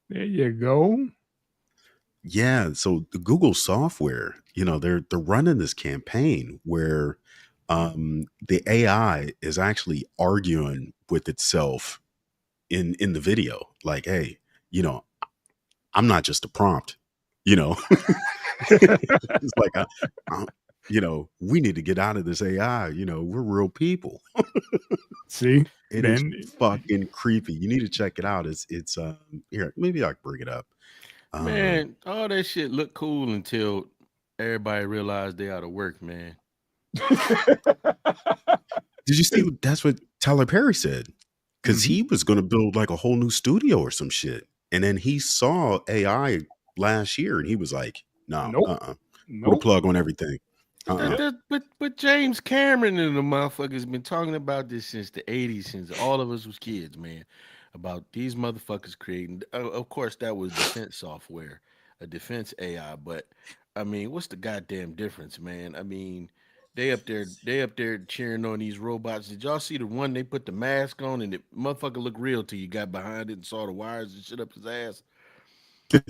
There you go. Yeah, so the Google software, they're running this campaign where the AI is actually arguing with itself in the video. Like, hey, you know, I'm not just a prompt, you know. It's like, we need to get out of this AI. We're real people. See, It is then fucking creepy. You need to check it out. It's here. Maybe I can bring it up. Um, Man, all that shit look cool until everybody realized they out of work, man. did you see? That's what Tyler Perry said, because he was going to build like a whole new studio or some shit, and then he saw AI last year, and he was like, "No, Nope. put a Nope. plug on everything." But James Cameron and the motherfuckers been talking about this since the 80s, since all of us was kids, man. About these motherfuckers creating. Of course, that was defense software, a defense AI. But I mean, what's the goddamn difference, man? I mean, they up there cheering on these robots. Did y'all see the one they put the mask on and the motherfucker looked real till you got behind it and saw the wires and shit up his ass?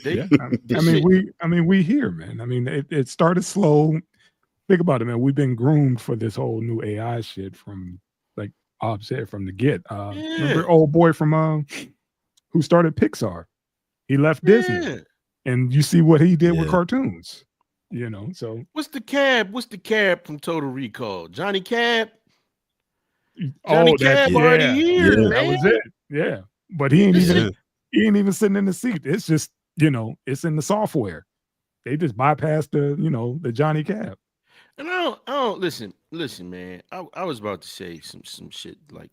Yeah, we here, man. I mean, it started slow. Think about it, man. We've been groomed for this whole new AI shit from, like Bob said, from the get. Remember old boy from who started Pixar? He left Disney, and you see what he did with cartoons. So what's the cab from Total Recall? Johnny Cab. Johnny Cab already here, man. That was it. Yeah, but he ain't even sitting in the seat. It's just it's in the software. They just bypassed the Johnny Cab. And I don't listen, man. I was about to say some shit like,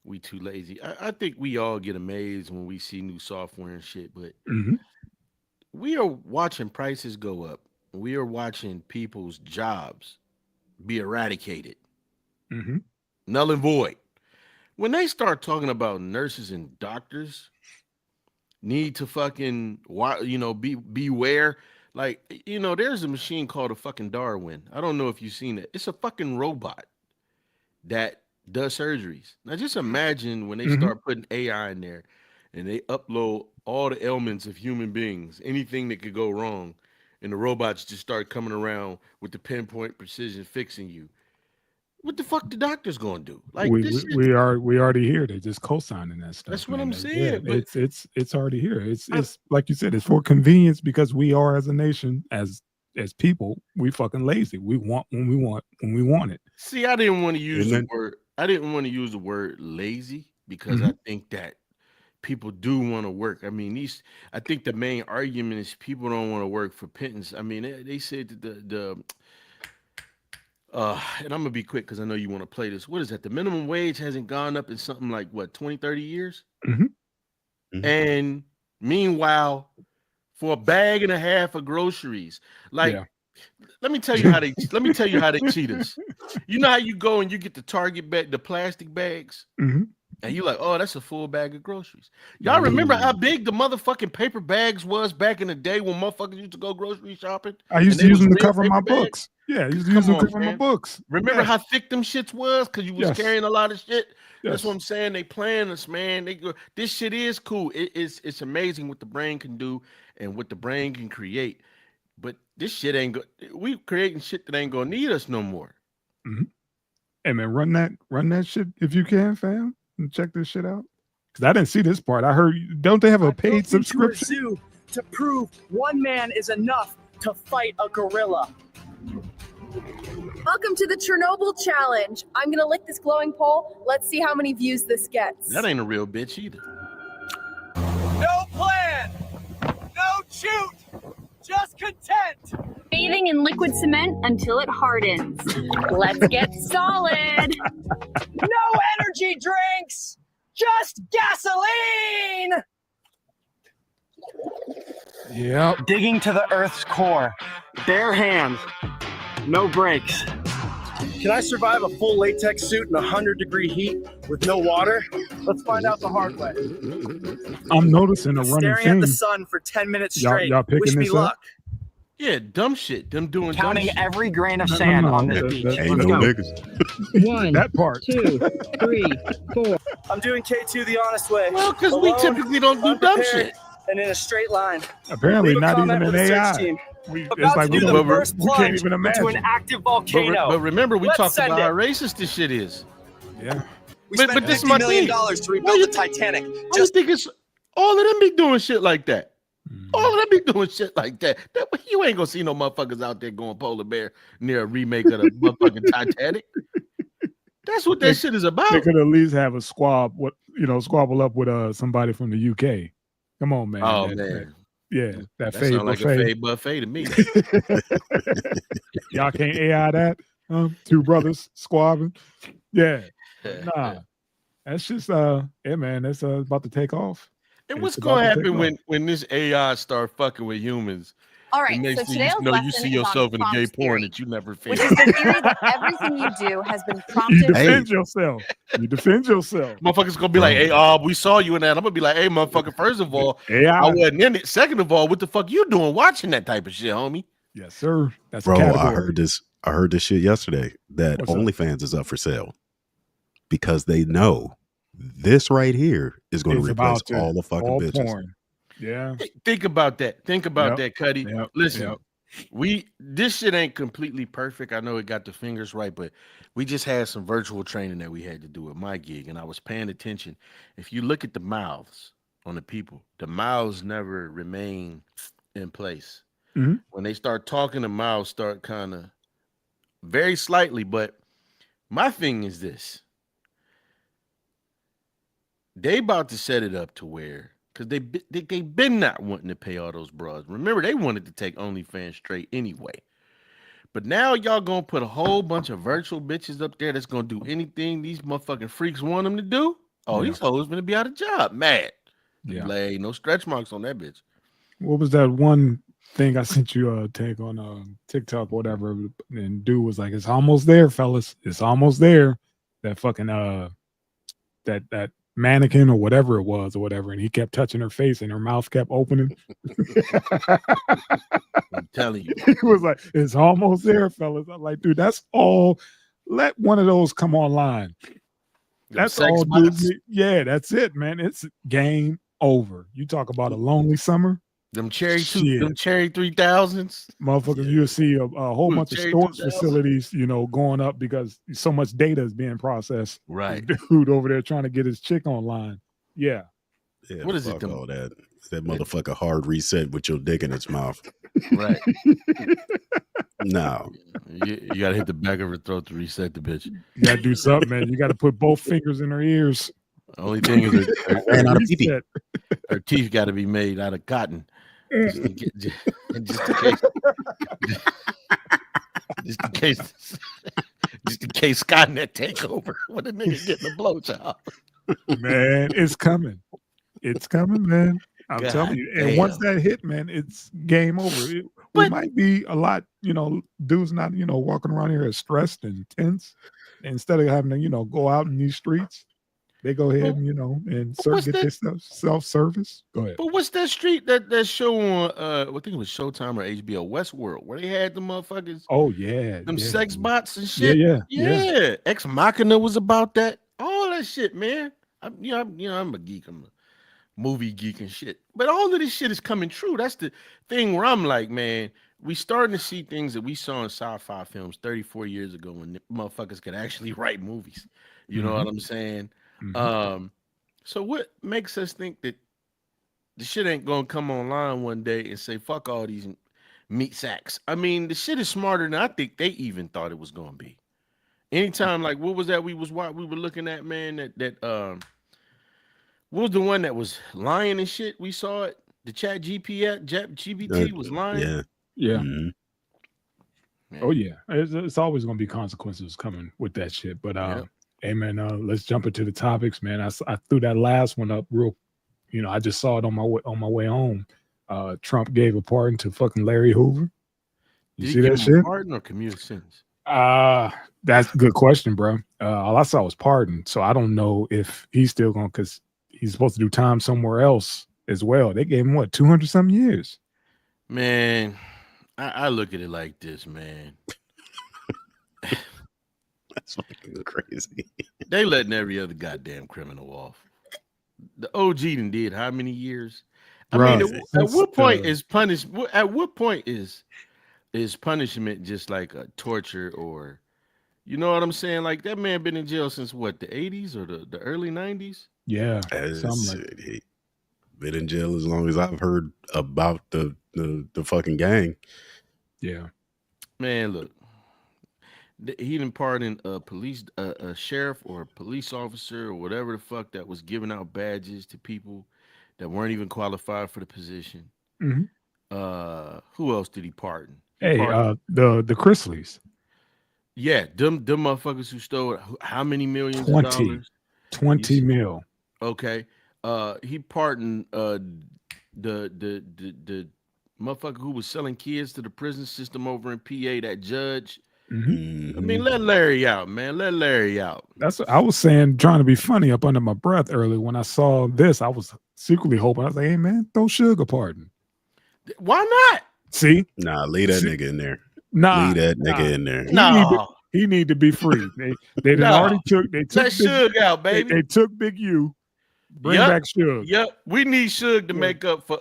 we too lazy. I think we all get amazed when we see new software and shit, but we are watching prices go up. We are watching people's jobs be eradicated. Null and void. When they start talking about nurses and doctors need to fucking beware. Like, there's a machine called a fucking Darwin. I don't know if you've seen it. It's a fucking robot that does surgeries. Now, just imagine when they start putting AI in there and they upload all the ailments of human beings, anything that could go wrong, and the robots just start coming around with the pinpoint precision fixing you. What the fuck the doctor's gonna do? Like we already here. They're just co-signing that stuff. That's what I'm saying. Yeah, it's already here. It's like you said, it's for convenience because we are, as a nation, as people, we fucking lazy. We want when we want it. See, I didn't want to use the word lazy because I think that people do want to work. I mean, I think the main argument is people don't want to work for pittance. I mean, they said that and I'm gonna be quick because I know you want to play this. What is that? The minimum wage hasn't gone up in something like 20, 30 years. And meanwhile, for a bag and a half of groceries, let me tell you how they cheat us. You know how you go and you get the Target bag, the plastic bags, and you like, oh, that's a full bag of groceries. Y'all remember how big the motherfucking paper bags was back in the day when motherfuckers used to go grocery shopping? I used to use them to cover my books. Yeah, I used to use them to cover my books. Remember how thick them shits was? Because you was carrying a lot of shit. That's what I'm saying. They playing us, man. This shit is cool. It's amazing what the brain can do and what the brain can create. But this shit ain't good. We creating shit that ain't gonna need us no more. Hey man, run that shit if you can, fam, and check this shit out. Because I didn't see this part. I heard, don't they have a paid subscription? Zoo to prove one man is enough to fight a gorilla. Welcome to the Chernobyl challenge. I'm gonna lick this glowing pole. Let's see how many views this gets. That ain't a real bitch either. No plan, no shoot, just content. Bathing in liquid cement until it hardens. Let's get solid. No energy drinks, just gasoline. Yep. Digging to the Earth's core, bare hands, no brakes. Can I survive a full latex suit in 100-degree heat with no water? Let's find out the hard way. I'm noticing a running Staring theme. at the sun for 10 minutes straight. Y'all picking Wish me this up? luck. Yeah, dumb shit. Them doing Counting dumb shit. every grain of No, sand no, on this the- beach. the- Ain't Let's no go. niggas. 1, that part. 2, 3, 4. I'm doing K2 the honest way. Well, because we Alone, typically don't do dumb unprepared, shit. and in a straight line. Apparently, Leave a not even comment an with a search AI. team. It's About like to we do don't. the first We can't plunge even into imagine. an active But volcano. remember, we Let's talked send about how it. racist this shit is. Yeah. We But spent this is $50 my million thing. to rebuild the Titanic. I Just think it's all of them be doing shit like that. Mm. All of them be doing shit like that. You ain't gonna see no motherfuckers out there going polar bear near a remake of the motherfucking Titanic. That's what that shit is They about. could at least have a squabble up with somebody from the UK. Come on, man. Oh That- man, that that fade sounds like a buffet. fade buffet to me. Y'all can't AI that. Two brothers squabbling. Yeah. Nah. That's just man, that's about to take off. And It's what's about gonna to happen take when this AI start fucking with humans? All It right, makes so you today's know you lesson see is on yourself in the gay prompt porn theory, that you never which feel. is the theory that everything you do has been You prompted. defend yourself. You defend yourself. Motherfuckers gonna be like, "Hey, we saw you in that." I'm gonna be like, "Hey, motherfucker, first of all, I AI. wasn't in it. Second of all, what the fuck you doing watching that type of shit, homie?" Yes, sir. That's a Bro, category. I heard this shit yesterday that What's up? OnlyFans is up for sale because they know this right here is going to It's replace about to- all the fucking all bitches. porn. Yeah. Think about that. Think about Yep. that, Cuddy. Yep. Listen, Yep. this shit ain't completely perfect. I know it got the fingers right, but we just had some virtual training that we had to do at my gig, and I was paying attention. If you look at the mouths on the people, the mouths never remain in place. Mhm. When they start talking, the mouths start kind of very slightly. But my thing is this: they about to set it up to where, because they been not wanting to pay all those bras. Remember, they wanted to take OnlyFans straight anyway. But now y'all gonna put a whole bunch of virtual bitches up there that's gonna do anything these motherfucking freaks want them to do. Oh, Yeah. these hoes gonna be out of job. Mad. Yeah. Like, no stretch marks on that bitch. What was that one thing I sent you a take on TikTok, whatever? And dude was like, "It's almost there, fellas. It's almost there." That fucking that mannequin or whatever it was or whatever, and he kept touching her face and her mouth kept opening. I'm telling you. He was like, "It's almost there, fellas." I'm like, dude, that's all. Let one of those come online. That's sex all, bots, dude. Yeah, that's it, man. It's game over. You talk about a lonely summer, them cherry Shit. them cherry 3000s. motherfucker. Yeah. You'll see a whole Ooh, bunch of Cherry storage 2000. facilities, going up because so much data is being processed. Right. Dude over there trying to get his chick online. Yeah. Yeah, What is it, fuck them- all that? That motherfucker hard reset with your dick in its mouth. Right. No. You gotta hit the back of her throat to reset the bitch. You gotta do something, man. You gotta put both fingers in her ears. Only thing is Ran out of pee-pee. Reset. her teeth got to be made out of cotton. Just in case, just in case Skynet take over when a nigga getting a blowjob. Man, it's coming. It's coming, man. I'm God telling you. And once that hit, man, it's game over. We But- might be a lot, dudes not, walking around here as stressed and tense. Instead of having to, go out in these streets, they go ahead and, and what's get that- their stuff self-service. Go ahead. But what's that street that show on I think it was Showtime or HBO, Westworld, where they had the motherfuckers, Oh yeah. them yeah. sex bots and Yeah, shit. yeah. Ex Machina was about that. All that shit, man. I'm a geek. I'm a movie geek and shit. But all of this shit is coming true. That's the thing where I'm like, man, we starting to see things that we saw in sci-fi films 34 years ago when motherfuckers could actually write movies. You know what I'm saying? Mhm. So what makes us think that the shit ain't gonna come online one day and say fuck all these meat sacks? I mean, the shit is smarter than I think they even thought it was gonna be. Anytime, like, what was that we were looking at, man? What was the one that was lying and shit? We saw it. The GPT was lying. Yeah. Yeah. Mhm. Man. Oh yeah. It's always gonna be consequences coming with that shit. But Yep. hey man, let's jump into the topics, man. I threw that last one up real. I just saw it on my way home. Trump gave a pardon to fucking Larry Hoover. You Did see he give that him a shit? pardon or commuted sentence? That's a good question, bro. All I saw was pardon, so I don't know if he's still going because he's supposed to do time somewhere else as well. They gave him what 200 something years. Man, I look at it like this, man. That's fucking crazy. They letting every other goddamn criminal off. The OG done did how many years? I mean, at what point is punish? At what point is punishment just like a torture, or you know what I'm saying? Like that man been in jail since what, the 80s or the early 90s? Yeah, He been in jail as long as I've heard about the fucking gang. Yeah, man, look, he didn't pardon a sheriff or a police officer or whatever the fuck that was giving out badges to people that weren't even qualified for the position. Mm-hmm. Who else did he pardon? The Chrisleys. Yeah, them motherfuckers who stole how many millions of dollars? 20 mil. Okay. He pardoned the motherfucker who was selling kids to the prison system over in PA, that judge. Mm-hmm. I mean, let Larry out, man. Let Larry out. That's what I was saying, trying to be funny up under my breath earlier. When I saw this, I was secretly hoping. I was like, hey, man, throw Suge a pardon. Why not? See? Nah, leave that nigga in there. Nah. Leave that nigga in there. He need to be free. They done already took. They took let Suge out, baby. They took Big U. Bring back Suge. Yep. We need Suge to make up for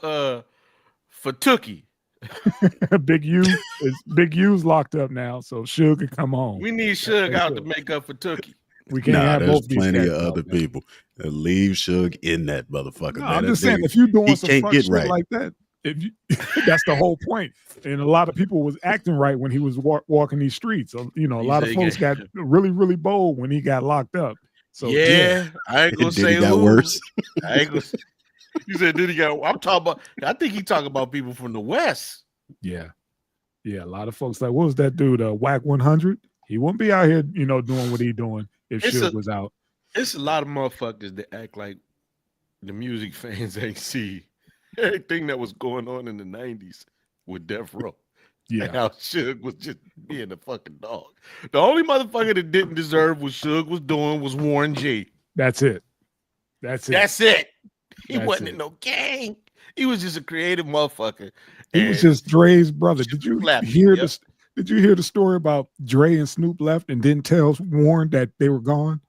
Dookie. Big U's locked up now, so Suge can come home. We need Suge out to make up for Dookie. We can't have there's both plenty of other people that leave Suge in that motherfucker. No, I'm just saying, if you're doing some fuck shit right. like that, that's the whole point. And a lot of people was acting right when he was walking these streets. So, a lot of folks got really, really bold when he got locked up. So I ain't gonna say he got worse. I ain't gonna. You said did he got? I'm talking about. I think he talking about people from the West. Yeah. A lot of folks like, what was that dude? Whack 100. He wouldn't be out here, doing what he doing if Suge was out. It's a lot of motherfuckers that act like the music fans ain't see everything that was going on in the 90s with Death Row. Yeah. And how Suge was just being a fucking dog. The only motherfucker that didn't deserve what Suge was doing was Warren G. That's it. He wasn't in no gang. He was just a creative motherfucker. He was just Dre's brother. Did you hear this? Did you hear the story about Dre and Snoop left and didn't tell Warren that they were gone?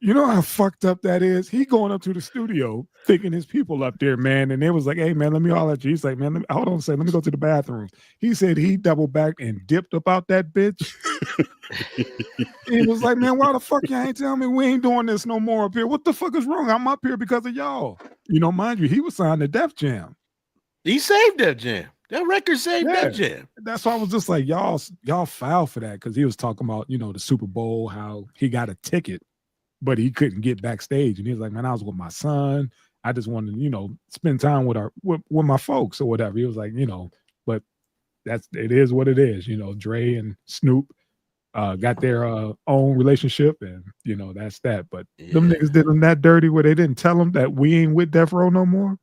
You know how fucked up that is? He going up to the studio thinking his people up there, man. And they was like, hey, man, let me holler at you. He's like, man, hold on a second. Let me go to the bathroom. He said he doubled back and dipped about that bitch. He was like, man, why the fuck y'all ain't telling me we ain't doing this no more up here? What the fuck is wrong? I'm up here because of y'all. Mind you, he was signed to Def Jam. He saved Def Jam. That record saved Def Jam. That's why I was just like, y'all foul for that, because he was talking about, the Super Bowl, how he got a ticket, but he couldn't get backstage. And he was like, man, I was with my son. I just wanted to, spend time with my folks or whatever. He was like, but it is what it is. Dre and Snoop got their own relationship, and that's that. But them niggas did them that dirty where they didn't tell him that we ain't with Death Row no more.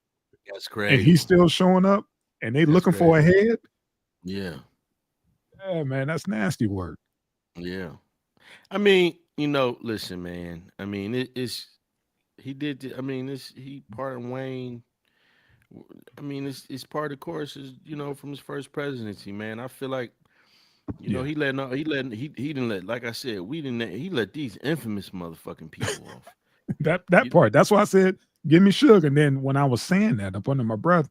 That's crazy. And he's still showing up, and they looking for a head. Yeah, man, that's nasty work. Yeah, I mean, listen, man. I mean, he pardoned Wayne. I mean, it's part of the course, from his first presidency, man. I feel like, he didn't let, like I said, he let these infamous motherfucking people off. that part. That's why I said, give me Suge. And then when I was saying that up under my breath,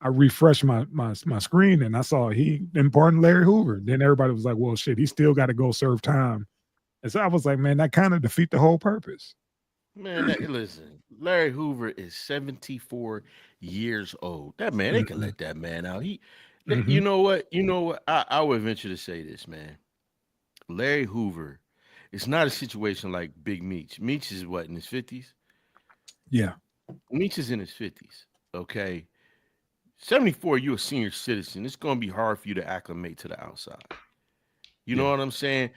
I refreshed my screen and I saw he didn't pardon Larry Hoover. Then everybody was like, well, shit, he still got to go serve time. And so I was like, man, that kind of defeat the whole purpose. Man, listen, Larry Hoover is 74 years old. That man, they can let that man out. You know what? I would venture to say this, man. Larry Hoover, it's not a situation like Big Meech. Meech is what, in his 50s? Yeah. Meech is in his 50s. Okay. 74, you're a senior citizen. It's going to be hard for you to acclimate to the outside. You know what I'm saying?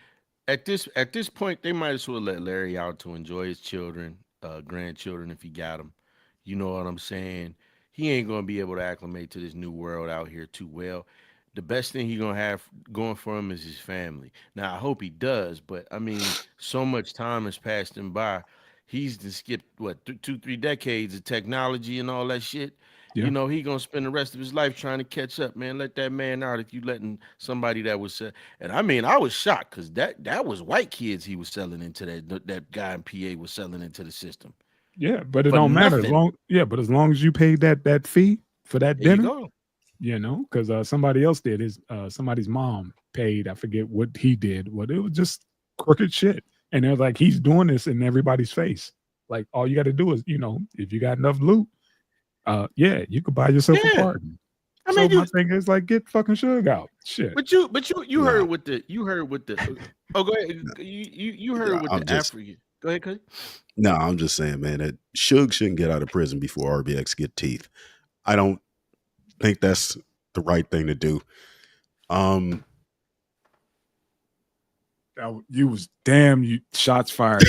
At this point, they might as well let Larry out to enjoy his children, grandchildren, if he got them. You know what I'm saying? He ain't going to be able to acclimate to this new world out here too well. The best thing he's going to have going for him is his family. Now, I hope he does, but I mean, so much time has passed him by. he's to skip what 2-3 decades of technology and all that shit. Yeah. You know, he gonna spend the rest of his life trying to catch up, man. Let that man out if you letting somebody that was and I mean, I was shocked because that was white kids he was selling into that guy in PA was selling into the system. Yeah, but it don't matter as long. Yeah, but as long as you paid that fee for that dinner, you know, because somebody else did his somebody's mom paid. I forget what he did. What it was just crooked shit, and they're like, he's doing this in everybody's face. Like all you got to do is, you know, if you got enough loot. Yeah, you could buy yourself a pardon. I mean, my thing is like get fucking Suge out. Shit. But you heard with the oh go ahead. You heard with the African. Go ahead, Cody. No, I'm just saying, man, that Suge shouldn't get out of prison before RBX get teeth. I don't think that's the right thing to do. You shots fired.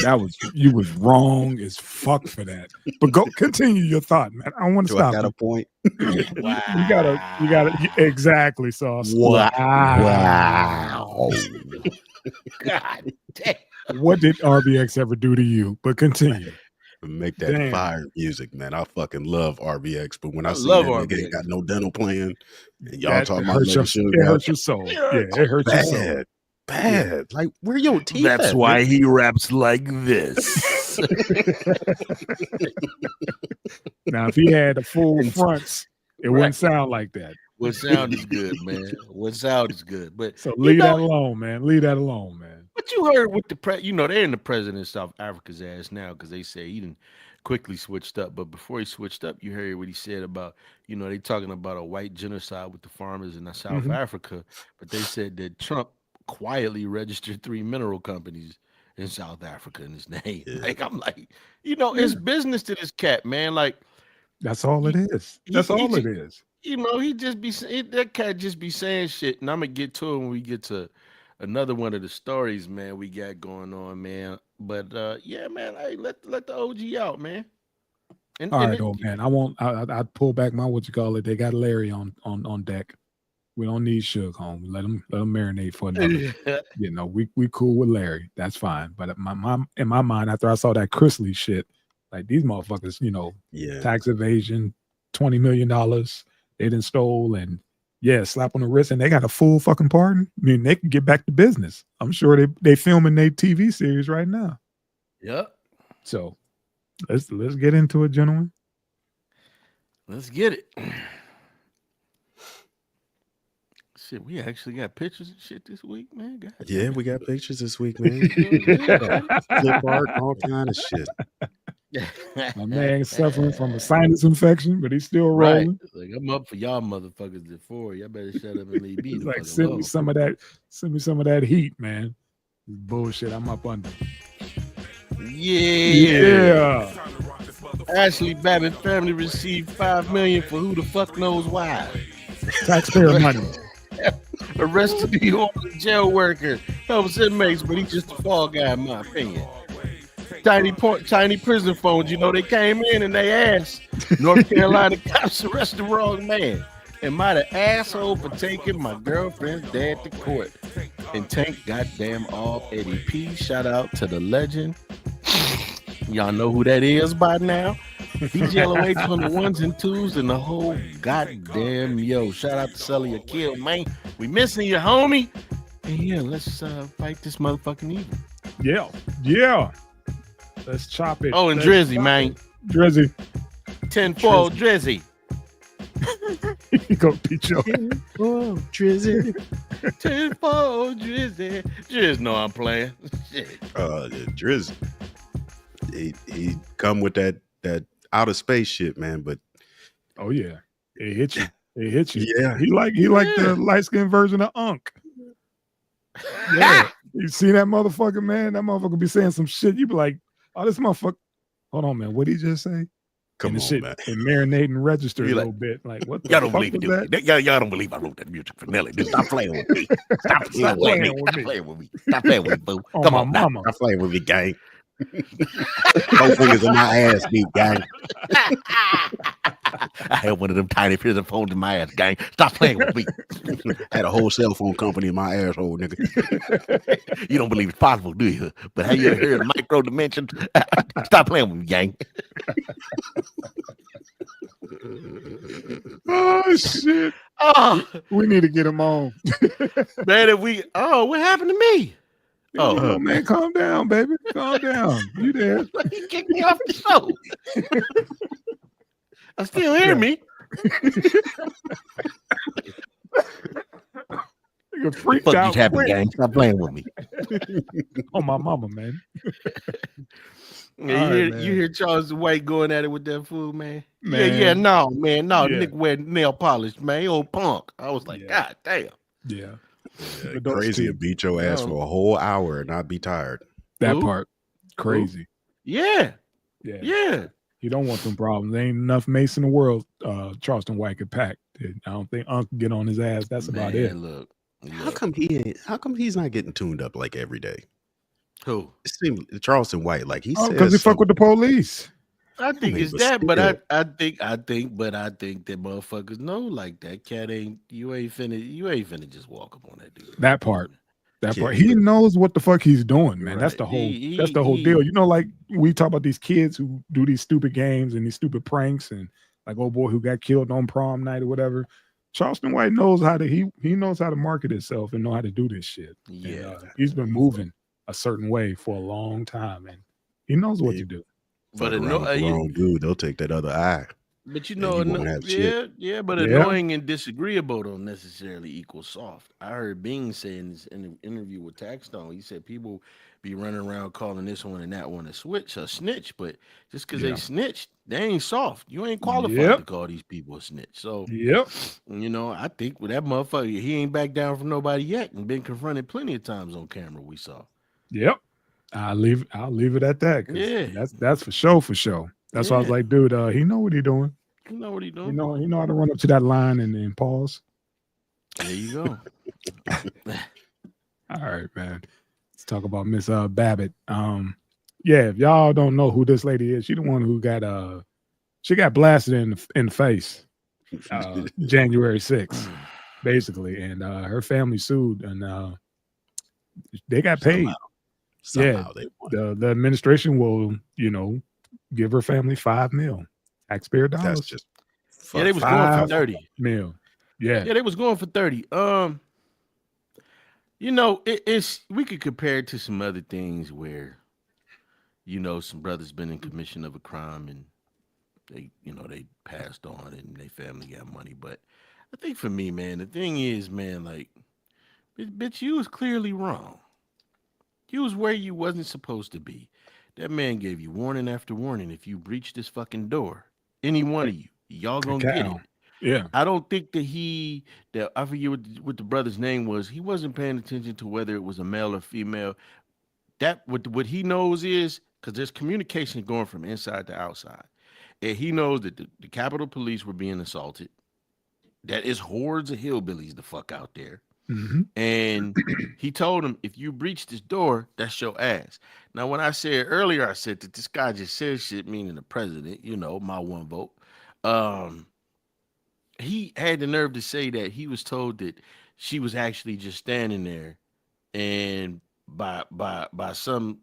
You was wrong as fuck for that. But go continue your thought, man. I want to stop. I got a point. Wow. You gotta exactly, Sauce. Wow. God damn. What did RBX ever do to you? But continue. Make that fire music, man. I fucking love RBX, but when I see love that RBX. nigga ain't got no dental plan, and y'all talking about it hurts your soul. Yeah, it hurts your soul. Bad. Like, where your teeth That's at, why man? he raps like this. Now, if he had the full fronts, it wouldn't sound like that. What sound is good, man? What sound is good? But so leave that alone, man. Leave that alone, man. But you heard with the you know, they're in the president of South Africa's ass now because they say he didn't quickly switched up. But before he switched up, you heard what he said about, you know, they talking about a white genocide with the farmers in South Africa. But they said that Trump quietly registered 3 mineral companies in South Africa in his name. Yeah. Like, I'm like, you know, it's business to this cat, man. Like, that's all it is. That's all it is. You know, that cat just be saying shit. And I'm going to get to it when we get to another one of the stories, man, we got going on, man. But yeah, man, hey, let the OG out, man. And, all right, old man. I won't. I pull back my They got Larry on deck. We don't need Suge home. Let him marinate for another. You know, we cool with Larry. That's fine. But in my mind, after I saw that Chrisley shit, like these motherfuckers, you know, tax evasion, $20 million they done stole, and slap on the wrist, and they got a full fucking pardon. I mean, they can get back to business. I'm sure they filming their TV series right now. Yep. So let's get into it, gentlemen. Let's get it. Shit, we actually got pictures and shit this week, man. God, yeah, we got pictures this week, man. Flip art, all kind of shit. My man suffering from a sinus infection, but he's still rolling. Right. Like, I'm up for y'all motherfuckers at 4. Y'all better shut up and leave me. Like, send me some of that heat, man. This bullshit I'm up under. Yeah. Ashli Babbitts family received $5 million for who the fuck knows why. Taxpayer money. Arrested New York jail worker helps inmates, but he's just a fall guy, in my opinion. Tiny prison phones, you know, they came in and they asked North Carolina cops arrest the wrong man. Am I the asshole for taking my girlfriend's dad to court? And Tank goddamn off Eddie P. Shout out to the legend. Y'all know who that is by now. These yellow agents on the 1s and 2s and the whole goddamn shout out to Sully Akil, man. We missing you, homie. And yeah, let's fight this motherfucking evil. Yeah. Let's chop it. Oh, and Drizzy, man. Drizzy. 10-4 Drizzy. You gonna beat your Drizzy. 10-4 Drizzy. Drizzy, no, I'm playing. Shit. Drizzy. He come with that outer space shit, man. But oh yeah, it hit you. It hit you. Yeah, he like the light skinned version of Unc. Yeah, you see that motherfucker, man? That motherfucker be saying some shit. You be like, oh, this motherfucker. Hold on, man. What did he just say? Come on, shit, man. And marinate and register a little bit. Like, what the y'all fuck don't believe was it, that? Y'all don't believe I wrote that music for Nelly. Dude, stop playing with me. Stop playing with me. Stop playing with me, boo. Oh, Come my on, mama. Stop playing with me, gang. Both fingers in my ass, beat, gang. I had one of them tiny prison phones in my ass, gang. Stop playing with me. Had a whole cell phone company in my asshole, nigga. You don't believe it's possible, do you? But have you ever heard of micro dimensions? Stop playing with me, gang. Oh shit! Oh We need to get him on. man, what happened to me? Oh man, calm down, baby. Calm down. You there? He kicked me off the show. I still hear me. Nigga freaked Fuck out. just happened, quick. gang. Stop playing with me. Oh my mama, man. Yeah, All right, you man. hear Charles White going at it with that fool, man. Man. No, Yeah. nigga wear nail polish, man. Old punk. I was like, Yeah. God damn. Yeah. Yeah, But those crazy two- to beat your ass for a whole hour and not be tired. That Who? part. Crazy. Yeah, Yeah. yeah. You don't want them problems. There ain't enough mace in the world Charleston White could pack. I don't think Unc can get on his ass. That's about it. Look. How come he's not getting tuned up like every day? Who? It seems Charleston White, like he Oh, says because he fuck with the police. I think mean, it's but that, but still. I think that motherfuckers know like that cat ain't finna just walk up on that dude. That part. That Yeah, part. he He knows what the fuck he's doing, man. That's Right. the whole He- that's the whole he- deal. You know, like we talk about these kids who do these stupid games and these stupid pranks and like old boy who got killed on prom night or whatever. Charleston White knows how to he knows how to market himself and know how to do this shit. And, Yeah. he's been moving a certain way for a long time and he knows what Yeah. to do. But Fuck around with the wrong dude, they'll take that other eye. But you And know, he won't have shit. but Yeah. annoying and disagreeable don't necessarily equal soft. I heard Bing say in an interview with Taxstone, he said people be running around calling this one and that one a snitch, but just because Yeah. they snitched, they ain't soft. You ain't qualified Yep. to call these people a snitch. So, Yep. you know, I think with that motherfucker, he ain't back down from nobody yet and been confronted plenty of times on camera. We saw. Yep. I'll leave it at that. 'Cause Yeah. that's for sure. That's why I was Yeah. like, dude, he know what he doing. You know what he He doing? know how to run up to that line and pause. There you go. All right, man. Let's talk about Miss Babbit. Yeah, if y'all don't know who this lady is, she the one who got she got blasted in the face January 6th, basically, and her family sued and they got paid. Somehow they won. The administration will, give her family $5 million taxpayer That's dollars. just Yeah, they was going $5 for 30. million. Yeah. Yeah, they was going for 30. It's we could compare it to some other things where, some brothers been in commission of a crime and they passed on and their family got money. But I think for me, man, the thing is, man, like, bitch, you was clearly wrong. You was where you wasn't supposed to be. That man gave you warning after warning. If you breach this fucking door, any one of you, y'all gonna get it. Yeah. I don't think that I forget what the brother's name was. He wasn't paying attention to whether it was a male or female. That what he knows is because there's communication going from inside to outside. And he knows that the Capitol Police were being assaulted. That is hordes of hillbillies the fuck out there. Mm-hmm. And he told him, if you breach this door, that's your ass. Now, when I said earlier, I said that this guy just said shit, meaning the president, my one vote. He had the nerve to say that he was told that she was actually just standing there, and by some,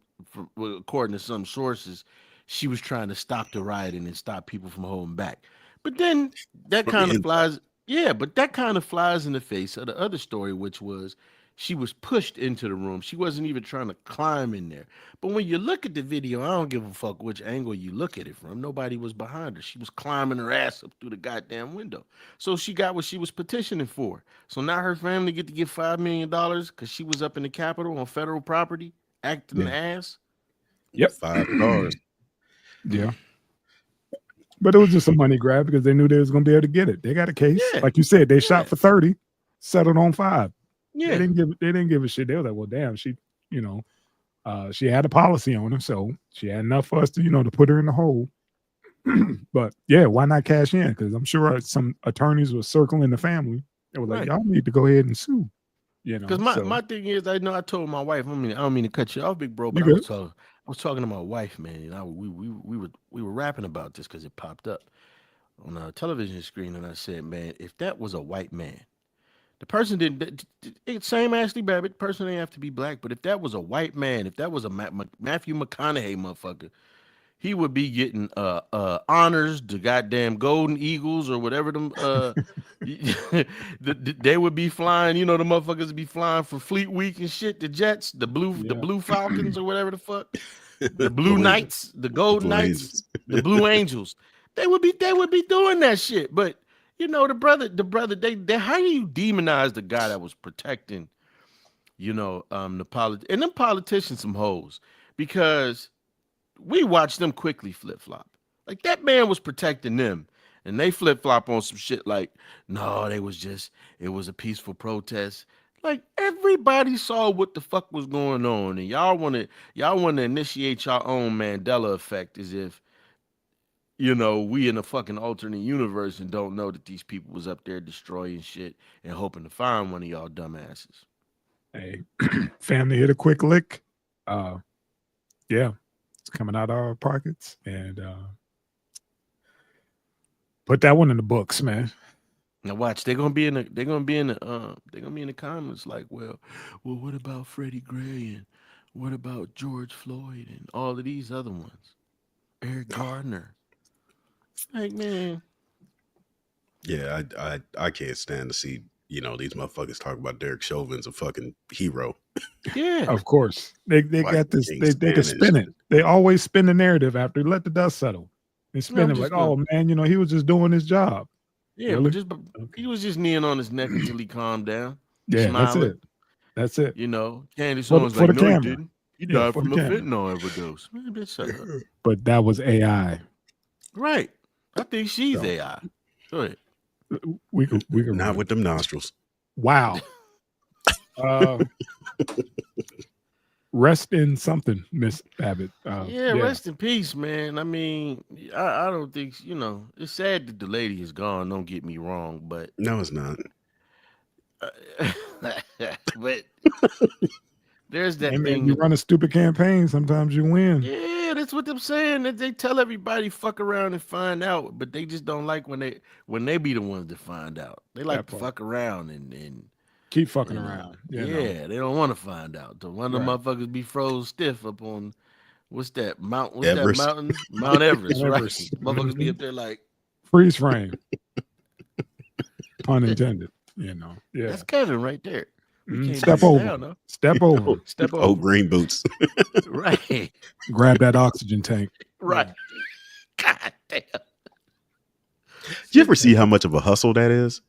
according to some sources, she was trying to stop the rioting and stop people from holding back. But then that kind of flies. Yeah, but that kind of flies in the face of the other story, which was she was pushed into the room. She wasn't even trying to climb in there. But when you look at the video, I don't give a fuck which angle you look at it from. Nobody was behind her. She was climbing her ass up through the goddamn window. So she got what she was petitioning for. So now her family get to get $5 million because she was up in the Capitol on federal property, acting the ass. Yep. 5 cars. Yeah. But it was just a money grab because they knew they was gonna be able to get it. They got a case. Yeah. Like you said, they shot for 30, settled on 5. Yeah. They didn't give a shit. They was like, well, damn, she had a policy on him, so she had enough for us to, to put her in the hole. But yeah, why not cash in? Because I'm sure some attorneys were circling the family. They were like, Right. y'all need to go ahead and sue. Because my thing is, I told my wife, I don't mean to cut you off, big bro, but You I was talking to my wife, man, and we were rapping about this because it popped up. on a television screen, and I said, man, if that was a white man, the person didn't. Same Ashli Babbit. Person didn't have to be black, but if that was a white man, if that was a Matthew McConaughey motherfucker, he would be getting honors, the goddamn Golden Eagles or whatever them. They would be flying. You know, the motherfuckers would be flying for Fleet Week and shit. The Jets, the Blue Falcons or whatever the fuck, the Blue Knights, the Golden Knights, the Blue Angels. They would be doing that shit, but. You know, the brother, they how do you demonize the guy that was protecting, you know, and them politicians some hoes, because we watched them quickly flip-flop. Like that man was protecting them and they flip-flop on some shit like, no, it was a peaceful protest. Like everybody saw what the fuck was going on, and y'all want to initiate your own Mandela effect as if, you know, we in a fucking alternate universe and don't know that these people was up there destroying shit and hoping to find one of y'all dumbasses. Hey, family hit a quick lick. Yeah, it's coming out of our pockets, and put that one in the books, man. Now watch, they're gonna be in the comments like, well, what about Freddie Gray and what about George Floyd and all of these other ones, Eric Gardner. Like, man. Yeah, I can't stand to see, you know, these motherfuckers talk about Derek Chauvin's a fucking hero. Yeah. Of course. They got this, they can spin it. They always spin the narrative after let the dust settle. They spin it like, oh man, you know, he was just doing his job. Yeah, really? He was just kneeling on his neck until he calmed down. Yeah, smiling. That's it. You know, Candace Owens like, no, he didn't. He died from a fentanyl overdose. Man, bitch, shut up. But that was AI. Right. I think she's AI. Go ahead. We could not with them nostrils. Wow. Rest in something, Miss Babbit. Yeah, rest in peace, man. I mean, I don't think, you know, it's sad that the lady is gone. Don't get me wrong, but no, it's not. But there's that thing. thing. You run a stupid campaign, sometimes you win. Yeah, that's what I'm saying. That they tell everybody fuck around and find out, but they just don't like when they be the ones to find out. They like to fuck around and keep fucking around. Yeah, they don't want to find out. So one of the motherfuckers be froze stiff up on that mountain? Mount Everest, right? Motherfuckers be up there like freeze frame. Pun intended. You know. Yeah. That's Kevin right there. Step over. Down, no? Step over. Step over. Oh, green boots. Right. Grab that oxygen tank. Right. God damn. Did you ever see how much of a hustle that is?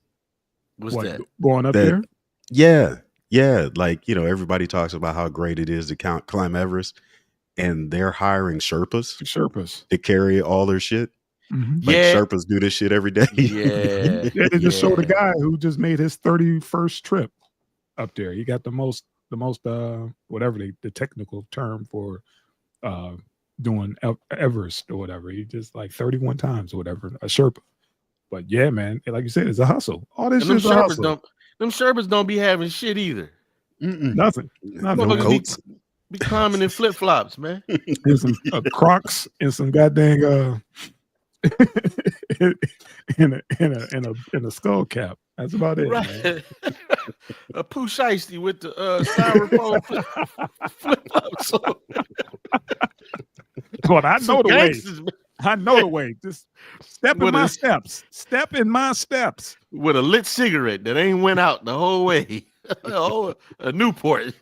What's that? Going up there? Yeah. Yeah. Like, you know, everybody talks about how great it is to climb Everest, and they're hiring Sherpas to carry all their shit. Mm-hmm. Like Sherpas do this shit every day. Yeah. They just showed a guy who just made his 31st trip up there. He got the most whatever the technical term for doing Everest or whatever. He just like 31 times or whatever, a Sherpa. But yeah, man, like you said, it's a hustle. All this shit's a hustle. Them Sherpas don't be having shit either. Nothing. Be climbing in flip flops, man. And some Crocs and some goddamn in a skull cap. That's about it. Right. Man. A Pooh Shiesty with the styrofoam flip flops. Well, I know the way. I know the way. Just step in my steps. Step in my steps. With a lit cigarette that ain't went out the whole way. A Newport.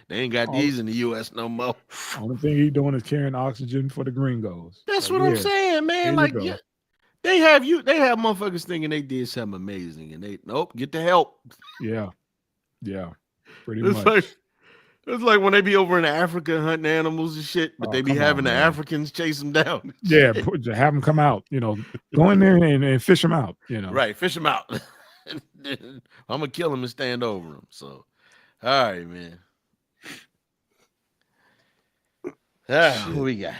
They ain't got these in the U.S. no more. Only thing he's doing is carrying oxygen for the gringos. That's what I'm saying, man. Like, they have motherfuckers thinking they did something amazing, and they get the help. Yeah, pretty much. It's like when they be over in Africa hunting animals and shit, but they be having the Africans chase them down. Yeah, have them come out. You know, go in there and fish them out. You know, right? Fish them out. I'm gonna kill them and stand over them. So, all right, man. Who we got?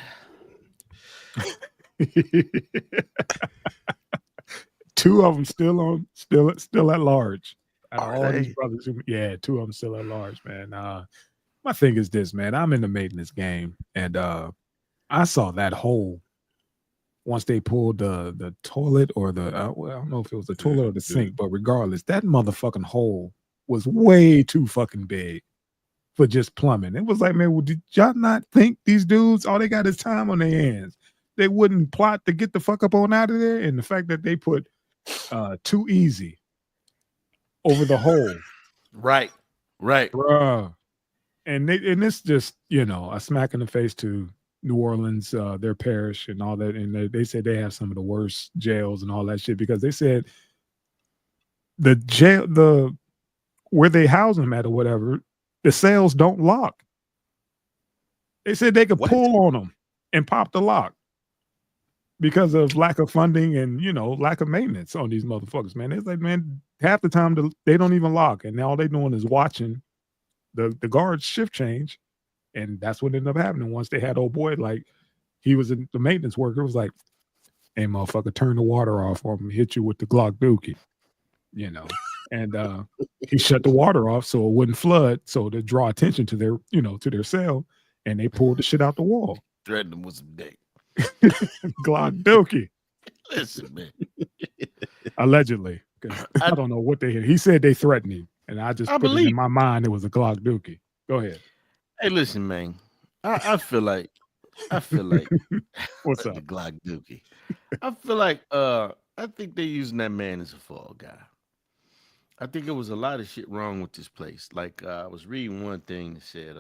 Two of them still at large. All these brothers, two of them still at large, man. My thing is this, man. I'm in the maintenance game, and I saw that whole once they pulled the toilet or well, I don't know if it was the toilet or the sink, but regardless, that motherfucking hole was way too fucking big for just plumbing. It was like, man, well, did y'all not think these dudes, all they got is time on their hands? They wouldn't plot to get the fuck up on out of there. And the fact that they put too easy over the hole. Right. Bruh. And it's just, a smack in the face to New Orleans, their parish and all that. And they said they have some of the worst jails and all that shit because they said the jail, where they house them at or whatever, the cells don't lock. They said they could pull on them and pop the lock because of lack of funding and, lack of maintenance on these motherfuckers, man. It's like, man, half the time they don't even lock. And all they doing is watching the guards shift change. And that's what ended up happening. Once they had old boy, like, he was the maintenance worker, was like, hey, motherfucker, turn the water off or I'm gonna hit you with the Glock Dooky, And he shut the water off so it wouldn't flood, so to draw attention to their, to their cell, and they pulled the shit out the wall. Threatened him with some dick. Glock Dooky. Listen, man. Allegedly. I don't know what they hit. He said they threatened him, and I put it in my mind it was a Glock Dooky. Go ahead. Hey, listen, man. I feel like what's up? The Glock Dooky. I feel like I think they're using that man as a fall guy. I think it was a lot of shit wrong with this place. Like I was reading one thing that said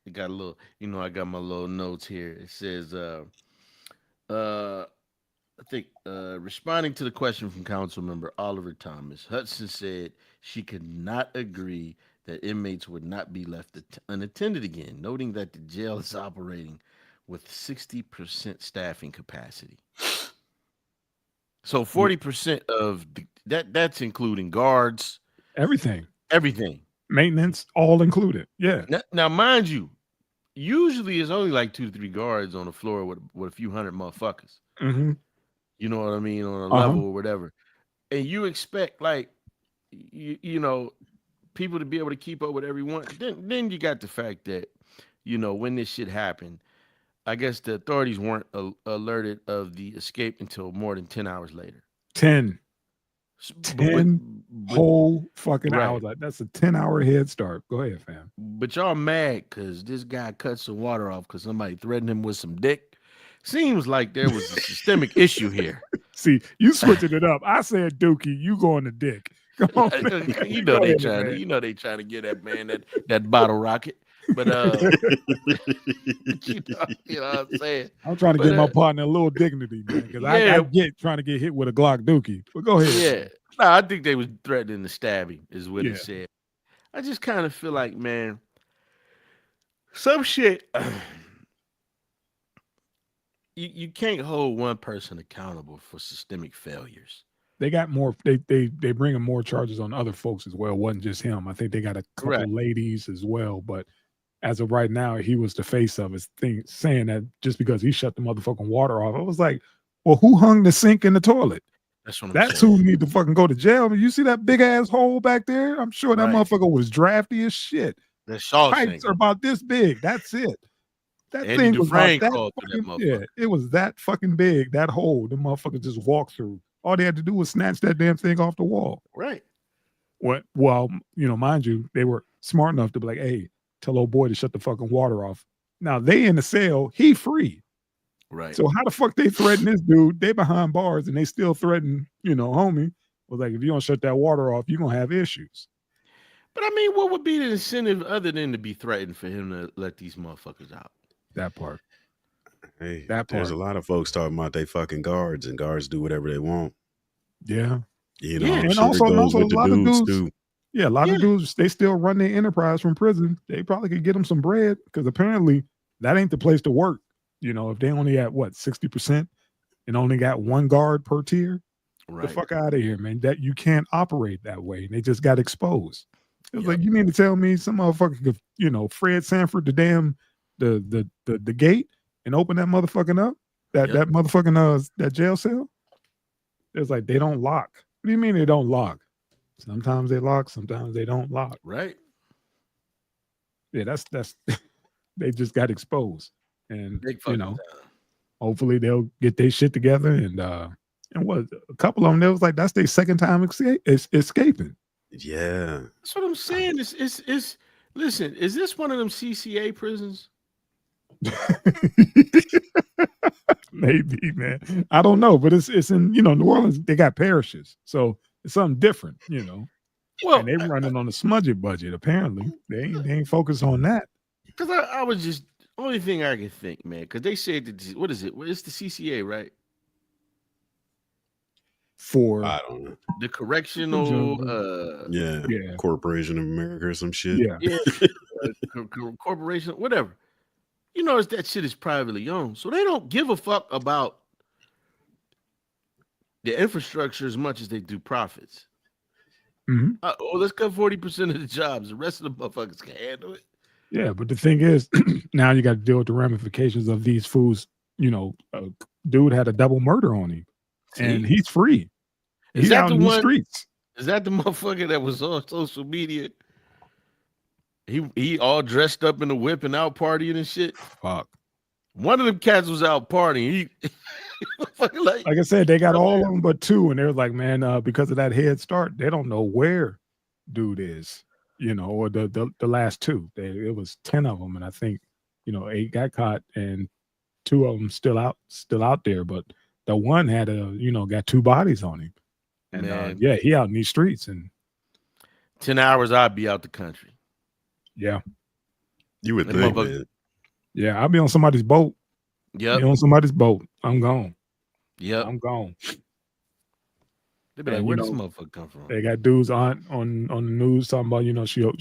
it got a little, I got my little notes here. It says I think responding to the question from council member Oliver Thomas, Hudson said she could not agree that inmates would not be left unattended again, noting that the jail is operating with 60% staffing capacity. So 40% of that's including guards, everything, maintenance, all included. Yeah. Now, mind you, usually it's only like 2 to 3 guards on the floor with a few hundred motherfuckers. Mm-hmm. You know what I mean, on a level or whatever, and you expect like people to be able to keep up with everyone. Then you got the fact that when this shit happened, I guess the authorities weren't alerted of the escape until more than 10 hours later. 10 whole fucking hours. Like, that's a 10-hour head start. Go ahead, fam. But y'all mad because this guy cut some water off because somebody threatened him with some dick. Seems like there was a systemic issue here. See, you switching it up. I said Dookie, you going to dick. Come on, man. they trying to get that man that bottle rocket. But you know what I'm saying. I'm trying to get my partner a little dignity, man, because I get trying to get hit with a Glock Dookie. But go ahead. Yeah, no, I think they was threatening to stab him, is what he said. I just kind of feel like, man, some shit. You can't hold one person accountable for systemic failures. They got more. They bring more charges on other folks as well. It wasn't just him. I think they got a couple ladies as well. But as of right now, he was the face of his thing, saying that just because he shut the motherfucking water off. I was like, well, who hung the sink in the toilet? That's who need to fucking go to jail. You see that big ass hole back there? I'm sure that motherfucker was drafty as shit. The pipes are about this big. That's it. That Andy thing was Dufresne about that fucking, it was that fucking big, that hole the motherfucker just walked through. All they had to do was snatch that damn thing off the wall. Right. Well, mind you, they were smart enough to be like, hey, tell old boy to shut the fucking water off. Now they in the cell, he free. Right. So how the fuck they threaten this dude? They behind bars and they still threaten, homie. Was like, if you don't shut that water off, you're gonna have issues. But I mean, what would be the incentive other than to be threatened for him to let these motherfuckers out? That part. Hey, there's a lot of folks talking about they fucking guards, and guards do whatever they want. Yeah. I'm and sure also a lot of dudes too. Yeah, a lot of dudes, they still run their enterprise from prison. They probably could get them some bread because apparently that ain't the place to work. If they only at 60% and only got one guard per tier, the fuck out of here, man. That you can't operate that way. And they just got exposed. It was like, you mean to tell me some motherfucker could, Fred Sanford, the damn the gate and open that motherfucking up? That motherfucking that jail cell? It's like they don't lock. What do you mean they don't lock? Sometimes they lock, sometimes they don't lock. Right. Yeah, that's they just got exposed. And hopefully they'll get their shit together and what a couple of them, they was like that's their second time escaping. Yeah. That's what I'm saying. It's listen, is this one of them CCA prisons? Maybe, man. I don't know, but it's in New Orleans. They got parishes, so it's something different, Well, and they running on a smudget budget. Apparently, they ain't focused on that. Because I was just only thing I can think, man. Because they said that what is it? It's the CCA, right? For I don't know. The correctional, Yeah. Corporation of America or some shit. Yeah. Corporation, whatever. You notice that shit is privately owned, so they don't give a fuck about the infrastructure as much as they do profits. Let's cut 40% of the jobs. The rest of the motherfuckers can handle it. Yeah, but the thing is, now you got to deal with the ramifications of these fools. Dude had a double murder on him, and he's free. He's out in the streets. Is that the motherfucker that was on social media? He all dressed up in a whip and out partying and shit. Fuck. One of them cats was out partying. Like I said, they got all of them but two, and they're like, man, because of that head start, they don't know where dude is, or the last two. It was 10 of them, and I think 8 got caught, and 2 of them still out there. But the one had got 2 bodies on him, and he out in these streets. And 10 hours, I'd be out the country. Yeah, you would think, man. Yeah, I'll be on somebody's boat. Yeah, on somebody's boat. I'm gone. Yeah, I'm gone. They be like, where does this motherfucker come from? They got dudes on the news talking about,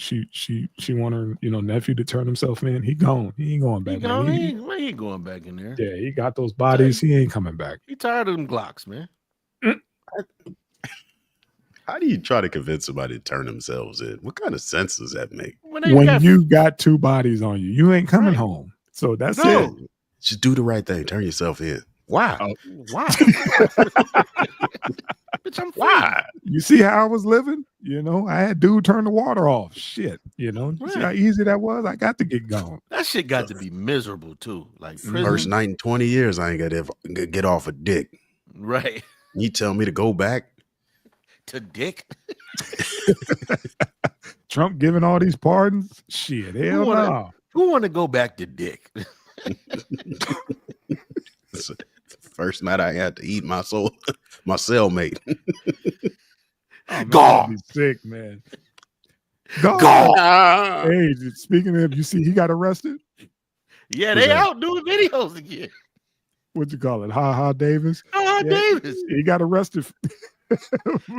she want her, nephew to turn himself in. He gone. He ain't going back. He ain't going back in there. Yeah, he got those bodies. He ain't coming back. He tired of them Glocks, man. How do you try to convince somebody to turn themselves in? What kind of sense does that make? When you got 2 bodies on you, you ain't coming home. So that's it. Just do the right thing. Turn yourself in. Why? Why? Bitch, I'm free. Why? You see how I was living? I had dude turn the water off. Shit. You see how easy that was? I got to get gone. That shit got to be miserable too. Like prison. First night in 20 years, I ain't got to get off a dick. Right. You tell me to go back to dick? Trump giving all these pardons? Shit, hell no. Who want to go back to dick? First night I had to eat my cellmate. God, be sick, man. God. Hey, speaking of, you see, he got arrested. Yeah, they out doing videos again. What you call it? Ha Ha Davis. Davis. He got arrested.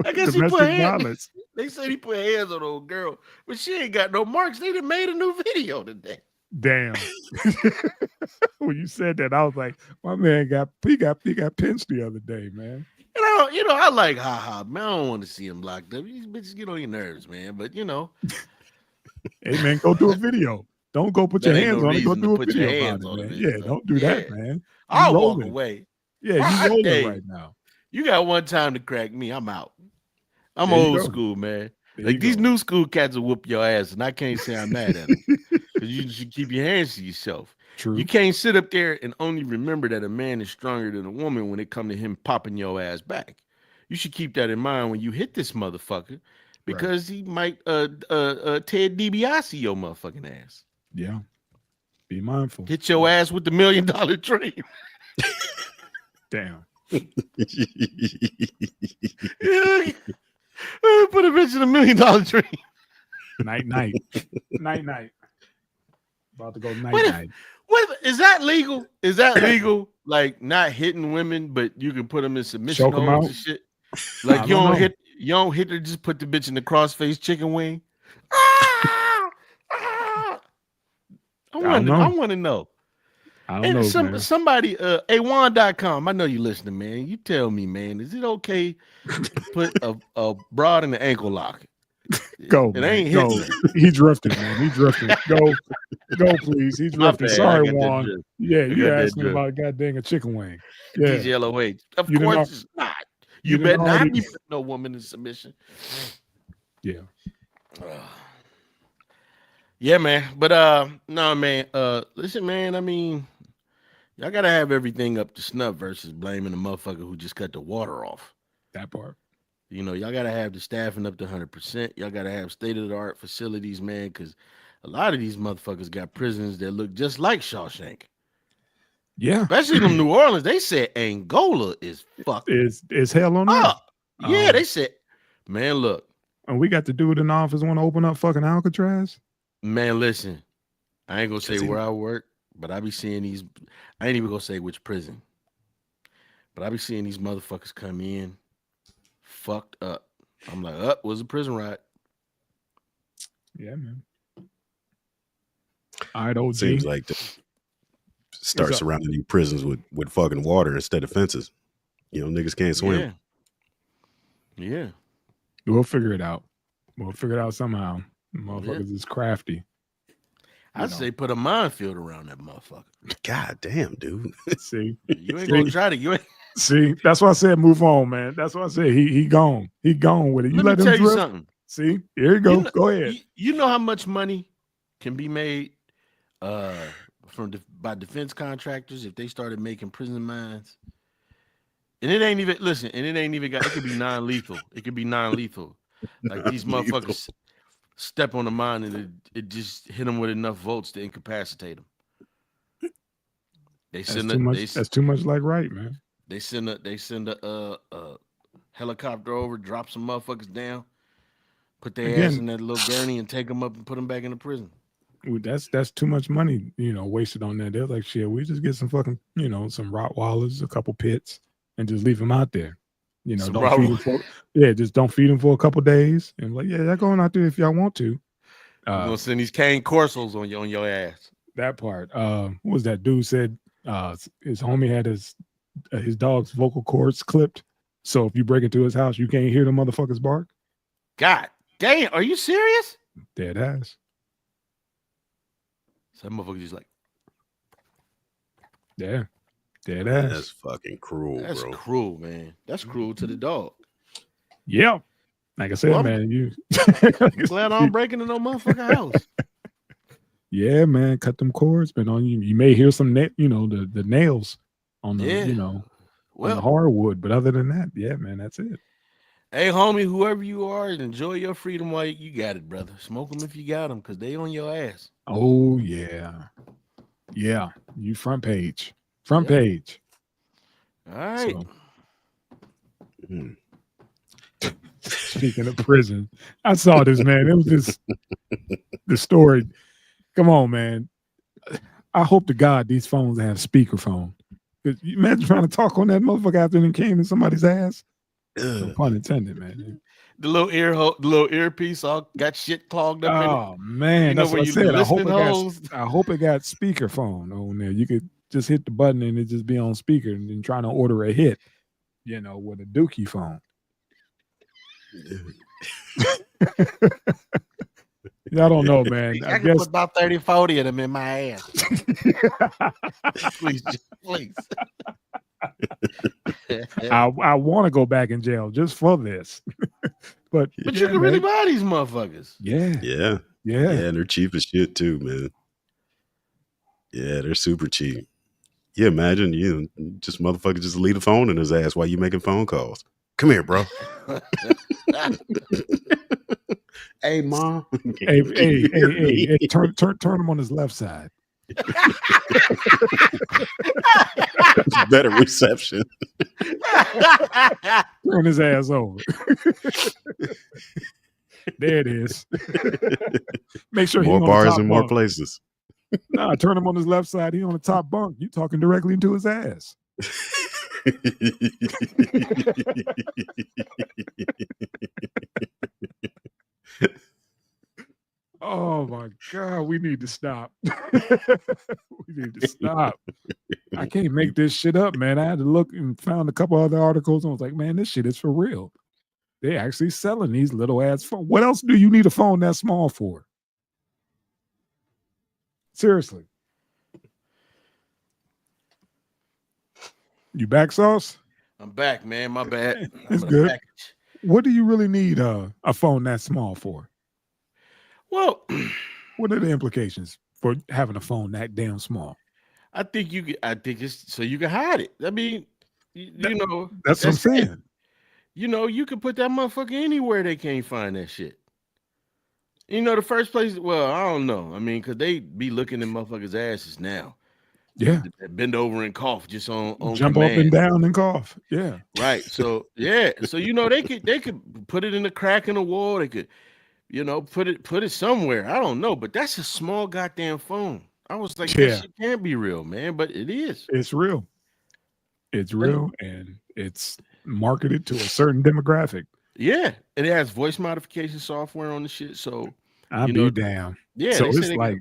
I guess he put hands. They said he put hands on the old girl, but she ain't got no marks. They done made a new video today. Damn. When you said that, I was like, my man got pinched the other day, man. And I like Ha Ha, man. I don't want to see him locked up. These bitches get on your nerves, man. But hey man, go do a video. Don't go put your hands on it. Go do a video about it, man. Yeah, don't do that, man. I'll walk away. Yeah, you rolling right now. You got one time to crack me. I'm out. I'm old school, man. Like these new school cats will whoop your ass, and I can't say I'm mad at them. Because you should keep your hands to yourself. True. You can't sit up there and only remember that a man is stronger than a woman when it comes to him popping your ass back. You should keep that in mind when you hit this motherfucker, because he might Ted DiBiase your motherfucking ass. Yeah. Be mindful. Hit your ass with the $1 million dream. Damn. Put a bitch in $1 million dream. Night. About to go night. What is that legal? Is that legal? Like not hitting women, but you can put them in submission holds and shit. Like you don't hit her, just put the bitch in the crossface chicken wing. I want to know. I don't know. Somebody, A1.com. I know you listening, man. You tell me, man. Is it okay to put a broad in the ankle lock? Go. It ain't go. hitting. He drifted, man. He drifted. Go, please. He drifted. Sorry, Juan. Yeah, you asking about goddamn a chicken wing. Yeah. DJLOH. Of course it's not. You better not be putting no woman in submission. Yeah. Yeah, man. But no, man. Listen, man. I mean, Y'all gotta have everything up to snuff versus blaming the motherfucker who just cut the water off. That part. You know, y'all gotta have the staffing up to 100%. Y'all gotta have state of the art facilities, man, because a lot of these motherfuckers got prisons that look just like Shawshank. Yeah, Especially in New Orleans. They said Angola is fucked it's hell on earth. up. Yeah, they said, man, look. And we got the dude in the office want to open up fucking Alcatraz. Man, listen. I ain't gonna say where I work, but I be seeing these. I ain't even gonna say which prison, but I be seeing these motherfuckers come in fucked up. I'm like, was a prison riot. Yeah, man. All right, OG. Seems like to start surrounding new prisons with fucking water instead of fences. You know, niggas can't swim. Yeah. We'll figure it out. We'll figure it out somehow. Motherfuckers is crafty. I'd say put a minefield around that motherfucker. God damn, dude. See, you ain't gonna try to. You ain't. See, that's why I said move on, man. That's why I said he gone. He gone with it. You Let me tell you drip. something. See, here you go. Go ahead. You know how much money can be made by defense contractors if they started making prison mines? And it ain't even it could be non-lethal. It could be non-lethal. Like these motherfuckers step on the mine and it just hit them with enough volts to incapacitate them. That's too much like right, man. They send a helicopter over, drop some motherfuckers down, put their ass in that little gurney and take them up and put them back in the prison. That's too much money, wasted on that. They're like, shit, we just get some fucking, some Rottweilers, a couple pits, and just leave them out there. Don't feed them just don't feed them for a couple days. And I'm like, yeah, y'all going out there if y'all want to. You're gonna send these cane corsos on your ass. That part. What was that dude said? His homie had his dog's vocal cords clipped, so if you break into his house, you can't hear the motherfuckers bark. God damn, are you serious? Dead ass. Some motherfuckers just like, yeah, dead ass. That's fucking cruel, That's bro. cruel, man. That's cruel to the dog. Yeah, like I said, Well, man. I'm glad I don't break into no motherfucking house. Yeah, man, cut them cords, but on you may hear some the nails on the on the hardwood, but other than that, yeah, man, that's it. Hey, homie, whoever you are, enjoy your freedom while you got it, brother. Smoke them if you got them, because they on your ass. Oh, yeah. Yeah, you front page. Page. All right. Speaking of prison, I saw this, man. It was just the story. Come on, man. I hope to God these phones have speakerphone. You imagine trying to talk on that motherfucker after it came in somebody's ass. No pun intended, man. The little earpiece all got shit clogged up. Oh man, that's what I said. I hope it got speakerphone on there. You could just hit the button and it just be on speaker and then trying to order a hit, with a Dookie phone. Y'all don't know, man. I guess put about 30, 40 of them in my ass. please. I want to go back in jail just for this. but you can really buy these motherfuckers. Yeah. And they're cheap as shit too, man. Yeah, they're super cheap. Yeah, imagine just motherfucker just leave the phone in his ass while you making phone calls. Come here, bro. Hey, mom. Hey, turn him on his left side. Better reception. Turn his ass over. There it is. Make sure more bars in more places. Nah, turn him on his left side. He on the top bunk. You talking directly into his ass. Oh my God, we need to stop. We need to stop. I can't make this shit up, man. I had to look and found a couple other articles and I was like, man, this shit is for real. They actually selling these little ass phones. What else do you need a phone that small for? Seriously. You back, Sauce? I'm back, man. My bad. It's good. Package. What do you really need a phone that small for? Well, what are the implications for having a phone that damn small? I think it's so you can hide it. I mean, you know, That's what I'm saying. You know, you can put that motherfucker anywhere they can't find that shit. You know, the first place, well, I don't know. I mean, because they be looking at motherfuckers' asses now. Yeah. They bend over and cough just on jump command. up and down and cough. Yeah. Right. So, yeah. So, you know, they could put it in a crack in the wall. They could, you know, put it somewhere. I don't know. But that's a small goddamn phone. I was like, that shit can't be real, man. But it is. It's real. It's real, and it's marketed to a certain demographic. Yeah, and it has voice modification software on the shit. So I'll be damn. Yeah, so it's like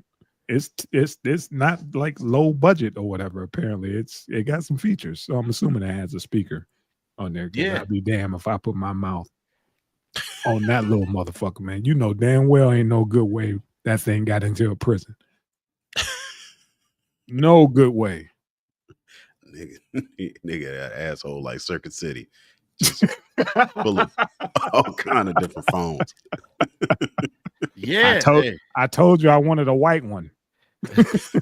it's not like low budget or whatever. Apparently, it got some features. So I'm assuming it has a speaker on there. Yeah, I'll be damn if I put my mouth on that little motherfucker, man. You know damn well ain't no good way that thing got into a prison. No good way. Nigga, that asshole like Circuit City, just full of all kind of different phones. Yeah, I told you I wanted a white one. That's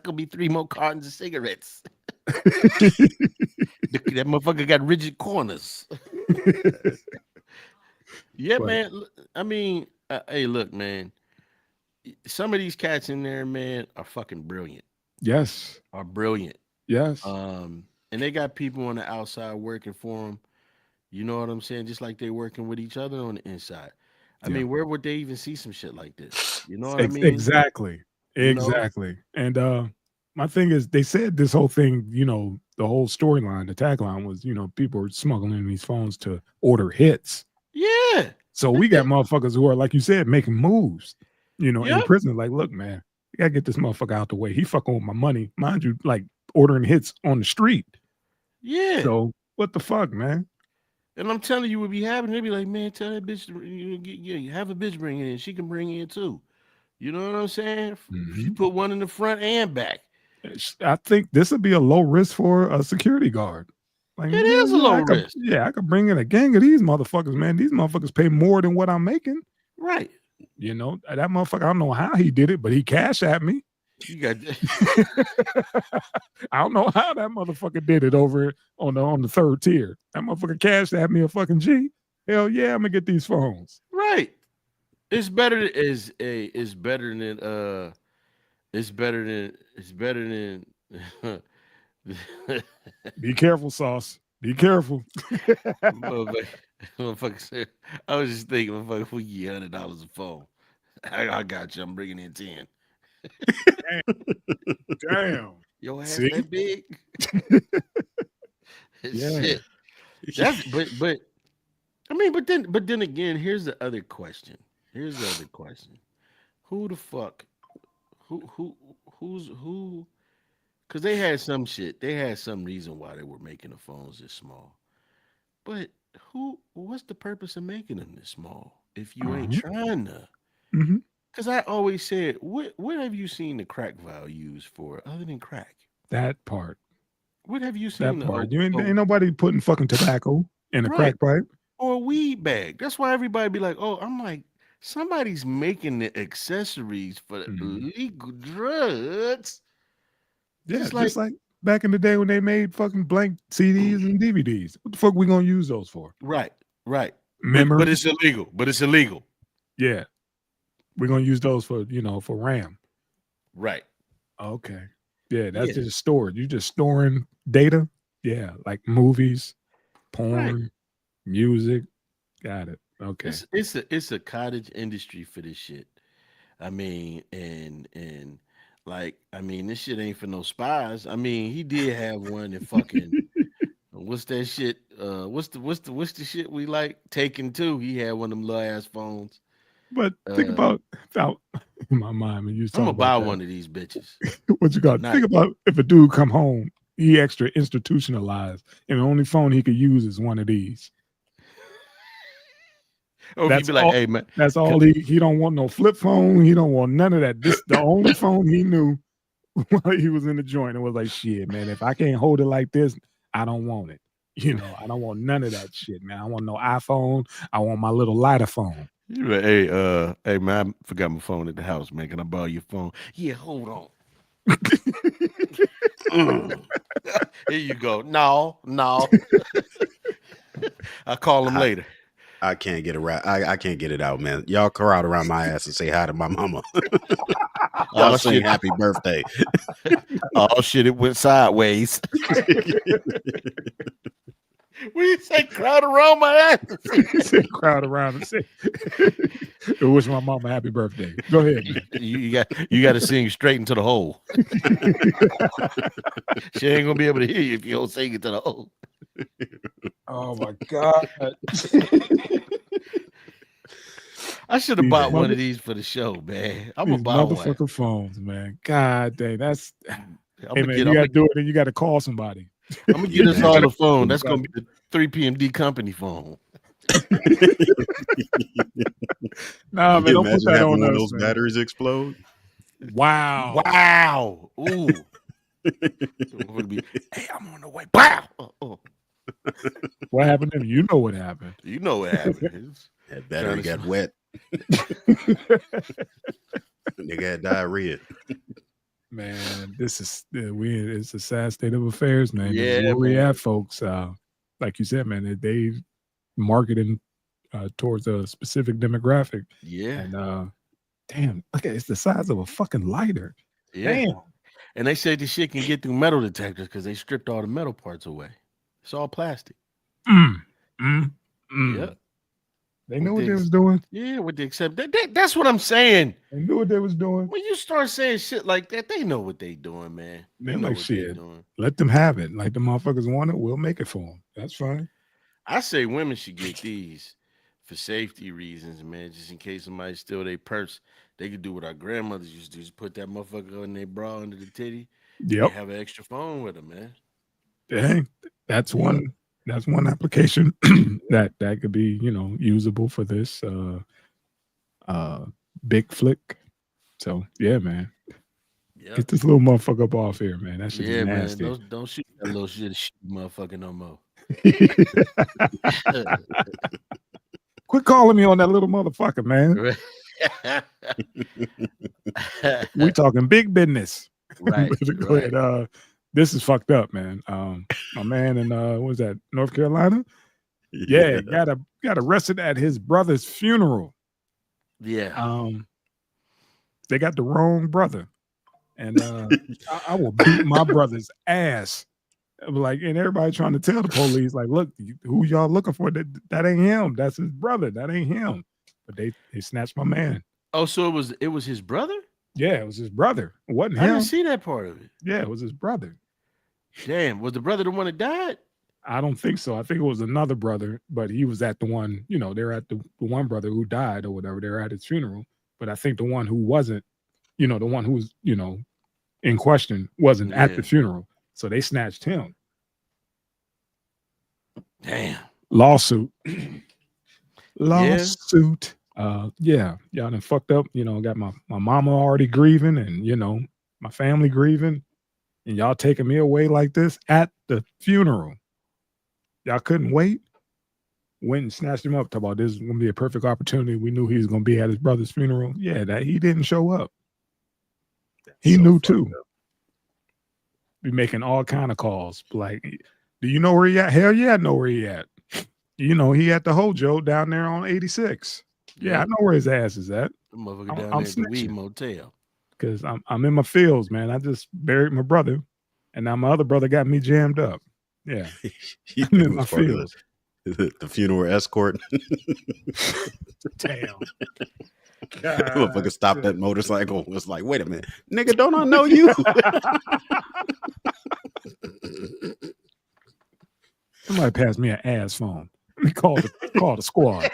gonna be 3 more cartons of cigarettes. That motherfucker got rigid corners. Yeah, man. I mean, hey, look, man. Some of these cats in there, man, are fucking brilliant. Yes. Are brilliant. Yes. And they got people on the outside working for them. You know what I'm saying? Just like they working with each other on the inside. I mean, where would they even see some shit like this? You know what I mean? Exactly. You exactly. Know? And my thing is, they said this whole thing, you know, the whole storyline, the tagline was, you know, people are smuggling these phones to order hits. Yeah. So we got motherfuckers who are, like you said, making moves, you know, in prison. Like, look, man, you gotta get this motherfucker out the way. He fucking with my money. Mind you, like ordering hits on the street. Yeah. So what the fuck, man? And I'm telling you, what be happening. They be like, man, tell that bitch, you have a bitch bring it in. She can bring it in too. You know what I'm saying? She put one in the front and back. I think this would be a low risk for a security guard. Like, it is a low risk. I could bring in a gang of these motherfuckers, man. These motherfuckers pay more than what I'm making. Right. You know, that motherfucker, I don't know how he did it, but he cashed at me. You got I don't know how that motherfucker did it over on the 3rd tier. That motherfucker cashed at me a fucking G. Hell yeah, I'm gonna get these phones. Right. It's better than Be careful, Sauce. Be careful. Motherfucker said, I was just thinking, motherfucker, we get $100 a phone. I got you. I'm bringing in 10. Damn. Your ass that big? Yeah. Shit. That's but I mean, but then again, here's the other question. Who the fuck? Who's because they had some shit. They had some reason why they were making the phones this small. But what's the purpose of making them this small if you ain't trying to? Because I always said, what have you seen the crack vial used for other than crack? That part. What have you seen? That part. Ain't nobody putting fucking tobacco in a crack pipe. Or a weed bag. That's why everybody be like, oh, I'm like, somebody's making the accessories for illegal drugs. Yeah, just like back in the day when they made fucking blank CDs and DVDs. What the fuck we gonna use those for? Right. Memory. But it's illegal. Yeah. We're gonna use those for, for RAM. Right. Okay. Yeah, that's just storage. You just storing data. Yeah, like movies, porn, music. Got it. Okay. It's a cottage industry for this shit. I mean, and this shit ain't for no spies. I mean, he did have one in fucking what's that shit? What's the shit we like? Taken 2. He had one of them little ass phones. But think about in my mind when you I'm gonna buy one of these bitches. What you got? Think about if a dude come home, he extra institutionalized, and the only phone he could use is one of these. Or if you be like, hey man, that's all he don't want no flip phone. He don't want none of that. This the only phone he knew while he was in the joint. It was like, shit, man. If I can't hold it like this, I don't want it. I don't want none of that shit, man. I want no iPhone. I want my little lighter phone. Hey man, I forgot my phone at the house, man. Can I borrow your phone? Yeah, hold on. Here you go. No. I'll call him later. I can't get it right. I can't get it out, man. Y'all crowd around my ass and say hi to my mama. Y'all sing happy birthday. Oh shit, it went sideways. We say crowd around my ass. Crowd around and say, wish my mama happy birthday. Go ahead, man. You got to sing straight into the hole. She ain't gonna be able to hear you if you don't sing it to the hole. Oh my God. I should have bought one of these for the show, man. I'm gonna buy motherfucking one. phones, man. God dang, that's Hey man, you gotta do it and you gotta call somebody. I'm gonna get us all a phone. That's gonna be the 3PMD company phone. Nah, man, don't put that on one of us, those man. batteries explode. Wow. Ooh. Hey, I'm on the way. Wow. What happened to him? You know what happened. You know what happened. That battery got wet. Nigga had diarrhea. Man, this is it's a sad state of affairs, man. Yeah, This is where we man. at, folks. Like you said, man, they marketing towards a specific demographic. Yeah. And damn, look at it's the size of a fucking lighter. Yeah. Damn. And they say this shit can get through metal detectors because they stripped all the metal parts away. It's all plastic. Yep. They knew what they was doing. Yeah, with the exception. That's what I'm saying. They knew what they was doing. When you start saying shit like that, they know what they doing, man. They They're know like, what they shit, doing. let them have it. Like the motherfuckers want it, we'll make it for them. That's fine. I say women should get these for safety reasons, man. Just in case somebody steal their purse, they could do what our grandmothers used to do: just put that motherfucker in their bra under the titty. Yep. They have an extra phone with them, man. Hey, that's one application that could be, usable for this big flick. So yeah, man. Yep. Get this little motherfucker up off here, man. That shit is man. nasty. Don't shoot that little shit motherfucker no more. Quit calling me on that little motherfucker, man. We talking big business. Right. Go ahead. This is fucked up, man. My man in what was that, North Carolina? Yeah, got arrested at his brother's funeral. Yeah. They got the wrong brother. And I will beat my brother's ass. Like, and everybody trying to tell the police, like, look, who y'all looking for? That ain't him. That's his brother. That ain't him. But they snatched my man. Oh, so it was his brother? Yeah, it was his brother. It wasn't I him. didn't see that part of it. Yeah, it was his brother. Damn, was the brother the one that died? I don't think so. I think it was another brother, but he was at the one, they're at the one brother who died or whatever. They're at his funeral. But I think the one who wasn't, the one who was, in question wasn't at the funeral. So they snatched him. Damn. Lawsuit. Lawsuit. Yeah, y'all done fucked up. Got my mama already grieving and, my family grieving. And y'all taking me away like this at the funeral. Y'all couldn't wait. Went and snatched him up. Talk about this is going to be a perfect opportunity. We knew he was going to be at his brother's funeral. Yeah, that he didn't show up. He knew too. Be making all kind of calls. Like, do you know where he at? Hell yeah, I know where he at. He at the Hojo down there on 86. Yeah, I know where his ass is at. The motherfucker down there at the Weed Motel. Because I'm in my fields, man. I just buried my brother, and now my other brother got me jammed up. Yeah, I'm in my fields. The funeral escort. Damn. Motherfucker stopped that motorcycle. Was like, wait a minute, nigga, don't I know you? Somebody passed me an ass phone. Let me call the squad.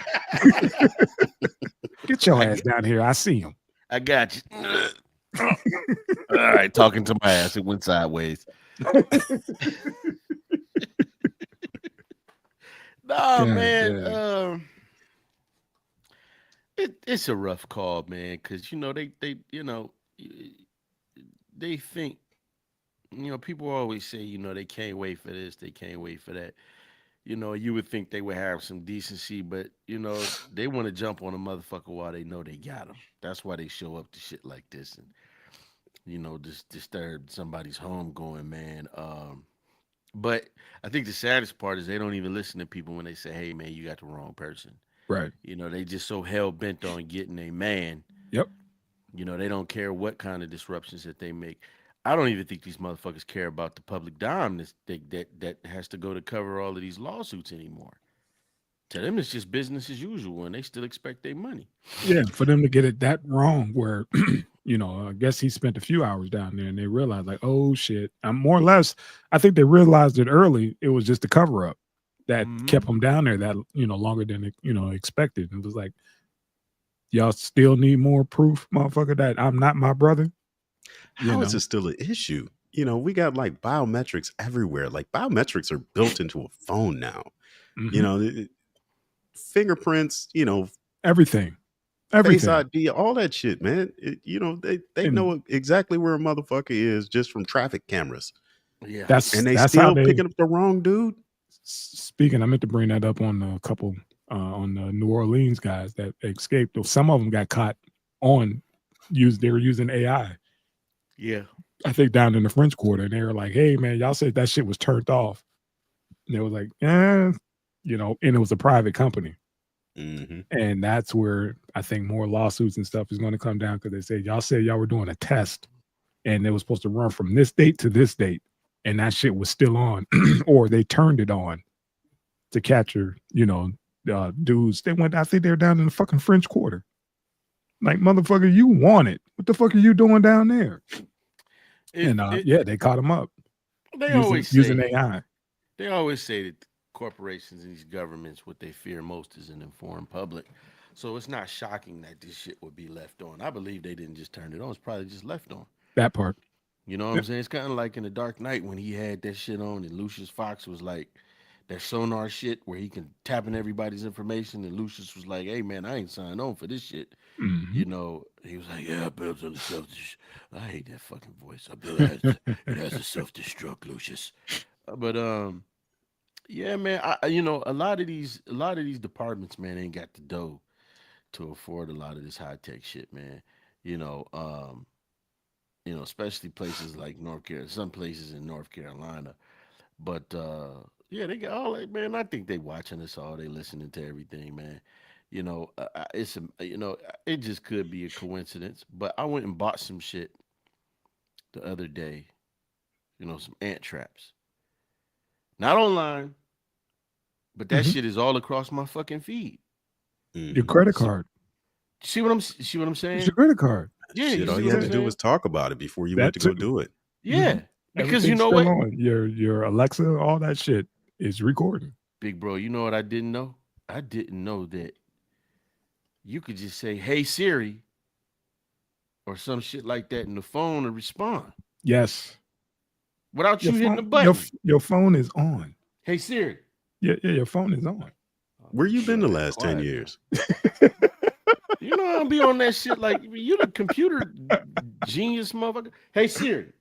Get your ass down here. I see him. I got you. All right, talking to my ass. It went sideways. No, man. It's a rough call, man, because they think, people always say, they can't wait for this, they can't wait for that. You would think they would have some decency, but they want to jump on a motherfucker while they know they got him. That's why they show up to shit like this. And disturb somebody's home going, man. But I think the saddest part is they don't even listen to people when they say, "Hey, man, you got the wrong person." Right. They just so hell bent on getting a man. Yep. They don't care what kind of disruptions that they make. I don't even think these motherfuckers care about the public dime that has to go to cover all of these lawsuits anymore. To them, it's just business as usual, and they still expect their money. Yeah, for them to get it that wrong, where I guess he spent a few hours down there, and they realized, like, oh shit. More or less, I think they realized it early. It was just a cover up that kept him down there that longer than expected. And it was like, y'all still need more proof, motherfucker, that I'm not my brother. How is it still an issue? We got like biometrics everywhere. Like biometrics are built into a phone now. Fingerprints, everything, face ID, all that shit, man. They know exactly where a motherfucker is just from traffic cameras. Yeah, that's still picking up the wrong dude. Speaking, I meant to bring that up on a couple on the New Orleans guys that escaped. Some of them got caught they were using AI. Yeah, I think down in the French Quarter, and they were like, "Hey, man, y'all said that shit was turned off." And they was like, and it was a private company. And that's where I think more lawsuits and stuff is going to come down, because they say y'all said y'all were doing a test and it was supposed to run from this date to this date, and that shit was still on, or they turned it on to capture, dudes. They went, I think they were down in the fucking French Quarter. Like, motherfucker, you want it. What the fuck are you doing down there? They caught him up. They using AI. They always say that corporations and these governments, what they fear most is an informed public. So it's not shocking that this shit would be left on. I believe they didn't just turn it on. It's probably just left on. That part. You know what I'm saying? It's kind of like in The Dark Knight when he had that shit on and Lucius Fox was like, that sonar shit where he can tap in everybody's information, and Lucius was like, "Hey man, I ain't signed on for this shit." He was like, "Yeah, I built on the self-destruct." I hate that fucking voice. I built it has a self-destruct, Lucius. But yeah, man, a lot of these departments, man, ain't got the dough to afford a lot of this high tech shit, man. Especially places like North Carolina, some places in North Carolina. But yeah, they got all that, man. I think they watching us all. They listening to everything, man. It just could be a coincidence. But I went and bought some shit the other day. Some ant traps. Not online, but that shit is all across my fucking feed. Your credit card. See what I'm saying? It's your credit card. Yeah, shit, all you had to do was talk about it before you went to go do it. Yeah, because Everything's you know what? Your Alexa, all that shit is recording. Big bro, you know what I didn't know? I didn't know that you could just say, "Hey Siri," or some shit like that, and the phone will respond. Yes. Without you hitting the button. Your phone is on. Hey Siri. Yeah, your phone is on. Where you been the last 10 years? You know, I'll be on that shit like, you the computer genius motherfucker. Hey Siri.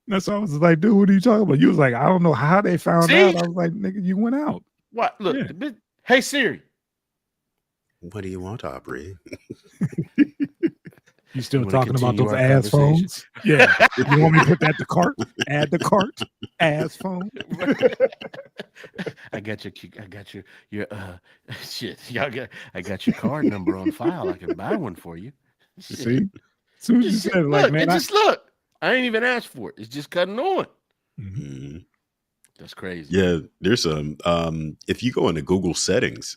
That's all I was like, dude, what are you talking about? You was like, I don't know how they found out. I was like, nigga, you went out. What? Look, hey Siri. What do you want, Aubrey? You still talking about those ass phones? Yeah. You want me to put that to cart? Add the cart? Ass phone? I got your shit. I got your card number on file. I can buy one for you. Shit. See? As soon as you said, like, man, look. I ain't even asked for it. It's just cutting on. Mm-hmm. That's crazy. Yeah, there's some. If you go into Google settings,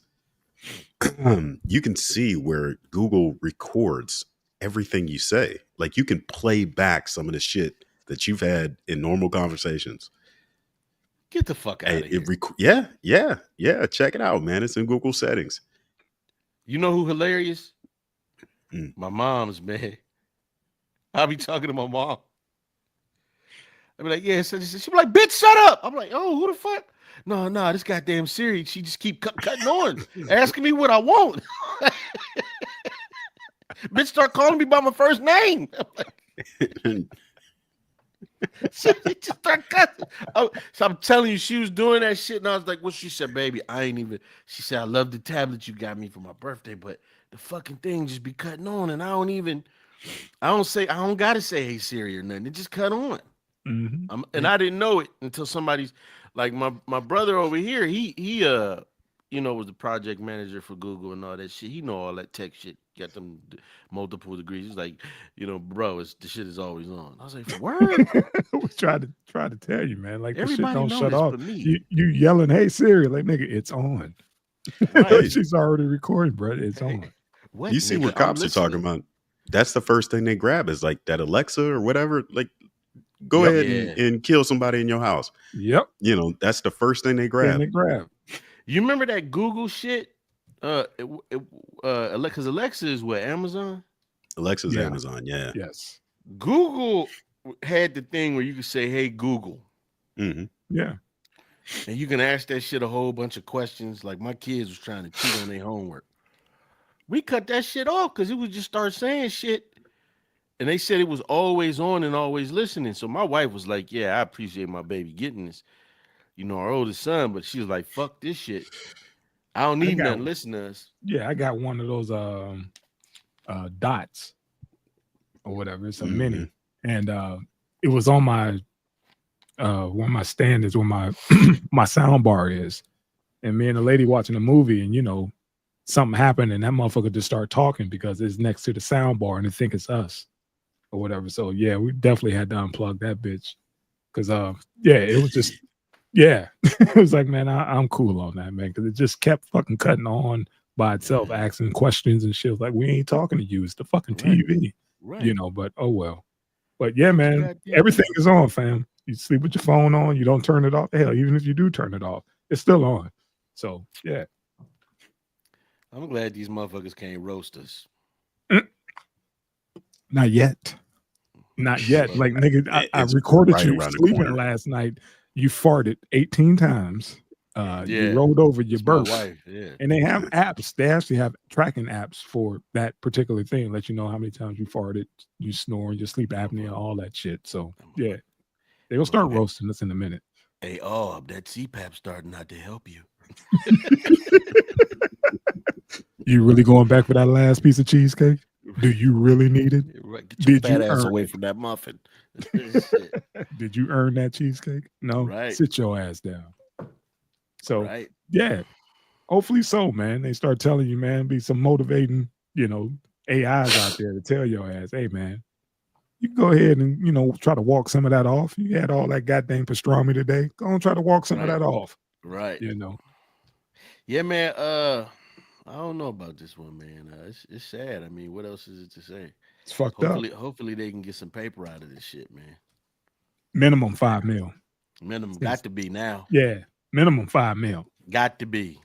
you can see where Google records everything you say. Like, you can play back some of the shit that you've had in normal conversations. Get the fuck out of here. Yeah. Check it out, man. It's in Google settings. You know who hilarious? My mom's, man. I'll be talking to my mom. I'll be like, yeah. So she'll be like, bitch, shut up. I'm like, oh, who the fuck? No, this goddamn Siri. She just keep cutting on, asking me what I want. Bitch, start calling me by my first name. So they just start cutting. Oh, so I'm telling you, she was doing that shit, and I was like, "What?" She said, "Baby, I ain't even." She said, "I love the tablet you got me for my birthday, but the fucking thing just be cutting on, and I don't even I don't gotta say hey Siri or nothing. It just cut on. Mm-hmm. And I didn't know it until somebody's like my brother over here. He was the project manager for Google and all that shit. He know all that tech shit. Got them multiple degrees. He's like, bro, the shit is always on. I was like, word. I was trying to tell you, man. Like, Everybody the shit don't know shut this off. but me. You yelling, hey Siri, like nigga, it's on. Right. She's already recording, bro. It's Hey, on. what, You see nigga? what I'm cops are talking listening. about? That's the first thing they grab is like that Alexa or whatever. Like, go ahead and kill somebody in your house. Yep. That's the first thing they Then grab. they grab. You remember that Google shit? Because Alexa is what, Amazon? Alexa's Yeah. Amazon, yeah. Yes. Google had the thing where you could say, hey, Google. Mm-hmm. Yeah. And you can ask that shit a whole bunch of questions. Like my kids was trying to cheat on their homework. We cut that shit off because it would just start saying shit. And they said it was always on and always listening. So my wife was like, yeah, I appreciate my baby getting this. Our oldest son, but she was like, fuck this shit. I don't need nothing. Listen to us. Yeah, I got one of those dots or whatever. It's a mini. And it was on my where my stand is, where my my sound bar is. And me and the lady watching a movie, and something happened and that motherfucker just start talking because it's next to the sound bar and they think it's us or whatever. So yeah, we definitely had to unplug that bitch. Cause it was just it was like, man, I'm cool on that, man. Cause it just kept fucking cutting on by itself, asking questions and shit. Like, we ain't talking to you, it's the fucking TV. Right. But oh well. But yeah, man, everything is on, fam. You sleep with your phone on, you don't turn it off. Hell, even if you do turn it off, it's still on. So yeah. I'm glad these motherfuckers can't roast us. Not yet. Like, nigga, I recorded you sleeping last night. You farted 18 times. You rolled over your burp. And they have apps. They actually have tracking apps for that particular thing. Let you know how many times you farted, you snore, your sleep apnea, all that shit. So yeah, they'll start roasting us in a minute. Hey, that CPAP starting not to help you. You really going back for that last piece of cheesecake? Do you really need it? Get your fat ass away from that muffin. Did you earn that cheesecake? No. Right. Sit your ass down. So yeah, hopefully so, man. They start telling you, man, be some motivating, AIs out there to tell your ass, hey, man, you can go ahead and, try to walk some of that off. You had all that goddamn pastrami today. Go and try to walk some of that off. Right. Yeah, man. I don't know about this one, man. It's sad. I mean, what else is it to say? It's fucked up. Hopefully they can get some paper out of this shit, man. Minimum $5 million. Minimum got to be now. Yeah, minimum $5 million. Got to be.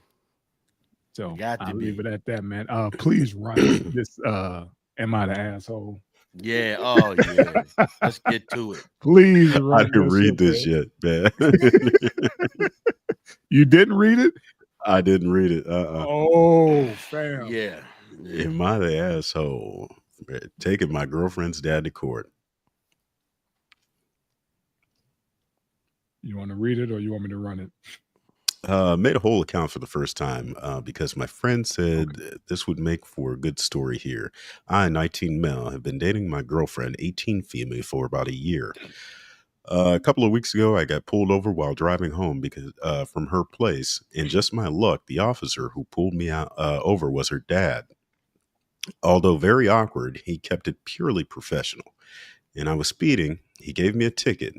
So I'll leave it at that, man. Please write this. Am I the asshole? Yeah. Oh yeah. Let's get to it. Please write. I didn't read this shit, man. You didn't read it? I didn't read it. Oh, fam. Yeah. Am I the asshole? Taking my girlfriend's dad to court. You want to read it or you want me to run it? Made a whole account for the first time because my friend said this would make for a good story here. I, 19 male, have been dating my girlfriend, 18 female, for about a year. A couple of weeks ago, I got pulled over while driving home because from her place. And just my luck, the officer who pulled me over was her dad. Although very awkward, he kept it purely professional. And I was speeding. He gave me a ticket.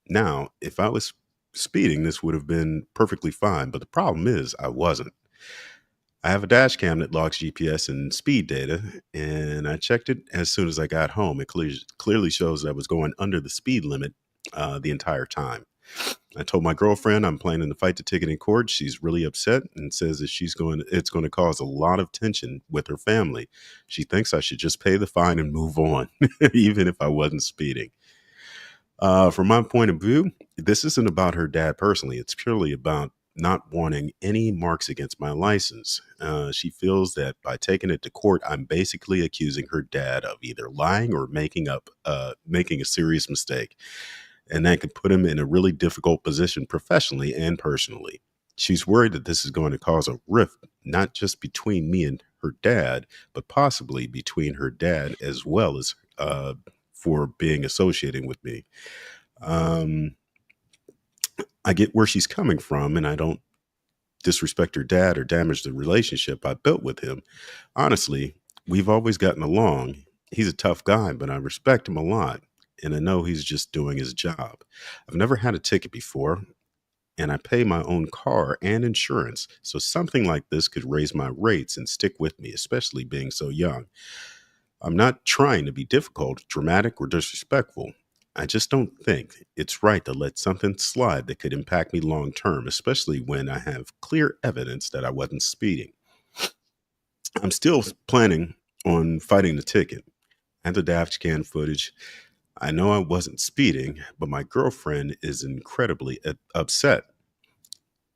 Now, if I was speeding, this would have been perfectly fine. But the problem is I wasn't. I have a dash cam that logs GPS and speed data, and I checked it as soon as I got home. It clearly shows that I was going under the speed limit the entire time. I told my girlfriend I'm planning to fight the ticket in court. She's really upset and says that it's going to cause a lot of tension with her family. She thinks I should just pay the fine and move on, even if I wasn't speeding. From my point of view, this isn't about her dad personally. It's purely about not wanting any marks against my license. She feels that by taking it to court, I'm basically accusing her dad of either lying or making a serious mistake. And that could put him in a really difficult position professionally and personally. She's worried that this is going to cause a rift, not just between me and her dad, but possibly between her dad as well as for being associating with me. I get where she's coming from, and I don't disrespect her dad or damage the relationship I built with him. Honestly, we've always gotten along. He's a tough guy, but I respect him a lot, and I know he's just doing his job. I've never had a ticket before, and I pay my own car and insurance, so something like this could raise my rates and stick with me, especially being so young. I'm not trying to be difficult, dramatic, or disrespectful. I just don't think it's right to let something slide that could impact me long term, especially when I have clear evidence that I wasn't speeding. I'm still planning on fighting the ticket. And the dash cam footage. I know I wasn't speeding, but my girlfriend is incredibly upset.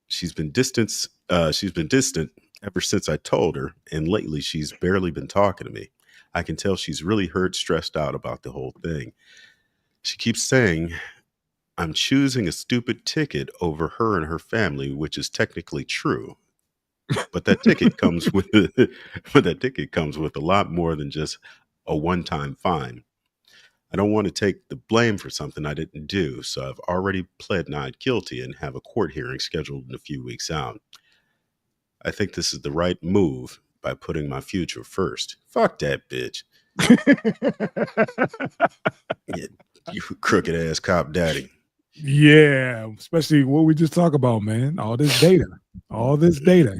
She's been distant. She's been distant ever since I told her, and lately she's barely been talking to me. I can tell she's really hurt, stressed out about the whole thing. She keeps saying I'm choosing a stupid ticket over her and her family, which is technically true. But that ticket comes with a lot more than just a one-time fine. I don't want to take the blame for something I didn't do, so I've already pled not guilty and have a court hearing scheduled in a few weeks out. I think this is the right move by putting my future first. Fuck that bitch. Yeah, you crooked ass cop daddy. Yeah, especially what we just talked about, man. All this data.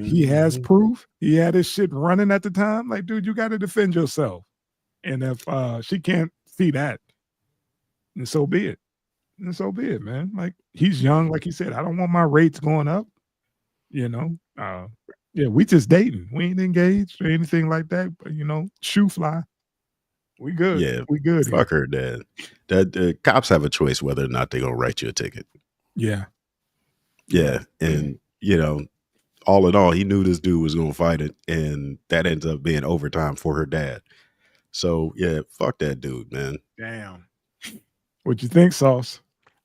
He has proof. He had his shit running at the time. Like, dude, you got to defend yourself. And if she can't see that, then so be it. And so be it, man. Like, he's young. Like he said, I don't want my rates going up. You know, yeah, we just dating. We ain't engaged or anything like that. But, you know, shoe fly. We good. Yeah, we good. Fuck her, dad. That cops have a choice whether or not they're gonna write you a ticket. Yeah. And you know, all in all, he knew this dude was gonna fight it, and that ends up being overtime for her dad. So yeah, fuck that dude, man. Damn. What you think, Sauce?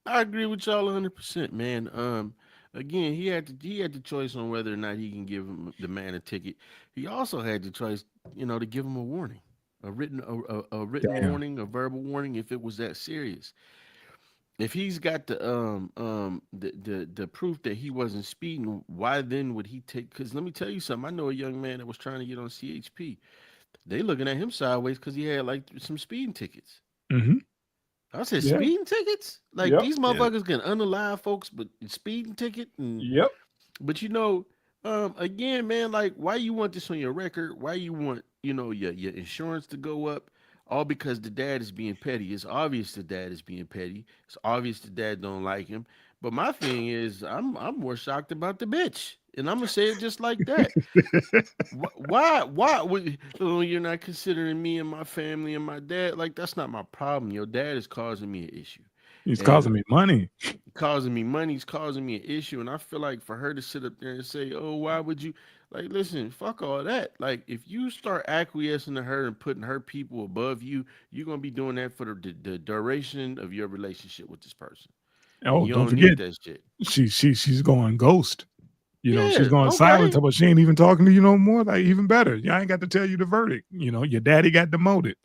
I agree with y'all 100%, man. Again, he had the choice on whether or not he can give the man a ticket. He also had the choice, to give him a warning. A written warning, a verbal warning, if it was that serious. If he's got the proof that he wasn't speeding, why then would he take? Because let me tell you something. I know a young man that was trying to get on CHP. They looking at him sideways because he had like some speeding tickets. Mm-hmm. I said speeding tickets. Like these motherfuckers can unalive folks, but speeding ticket. And, But again, man, like why you want this on your record? Why you want your insurance to go up, all because the dad is being petty. It's obvious the dad is being petty. It's obvious the dad don't like him. But my thing is, I'm more shocked about the bitch, and I'm gonna say it just like that. Why would you're not considering me and my family and my dad? Like that's not my problem. Your dad is causing me an issue. He's causing me money. He's causing me an issue, and I feel like for her to sit up there and say, "Oh, why would you?" Like, listen, fuck all that. Like, if you start acquiescing to her and putting her people above you, you're gonna be doing that for the duration of your relationship with this person. Oh, you don't forget need that shit. She's going ghost. She's going silent, but she ain't even talking to you no more. Like, even better. I ain't got to tell you the verdict. Your daddy got demoted.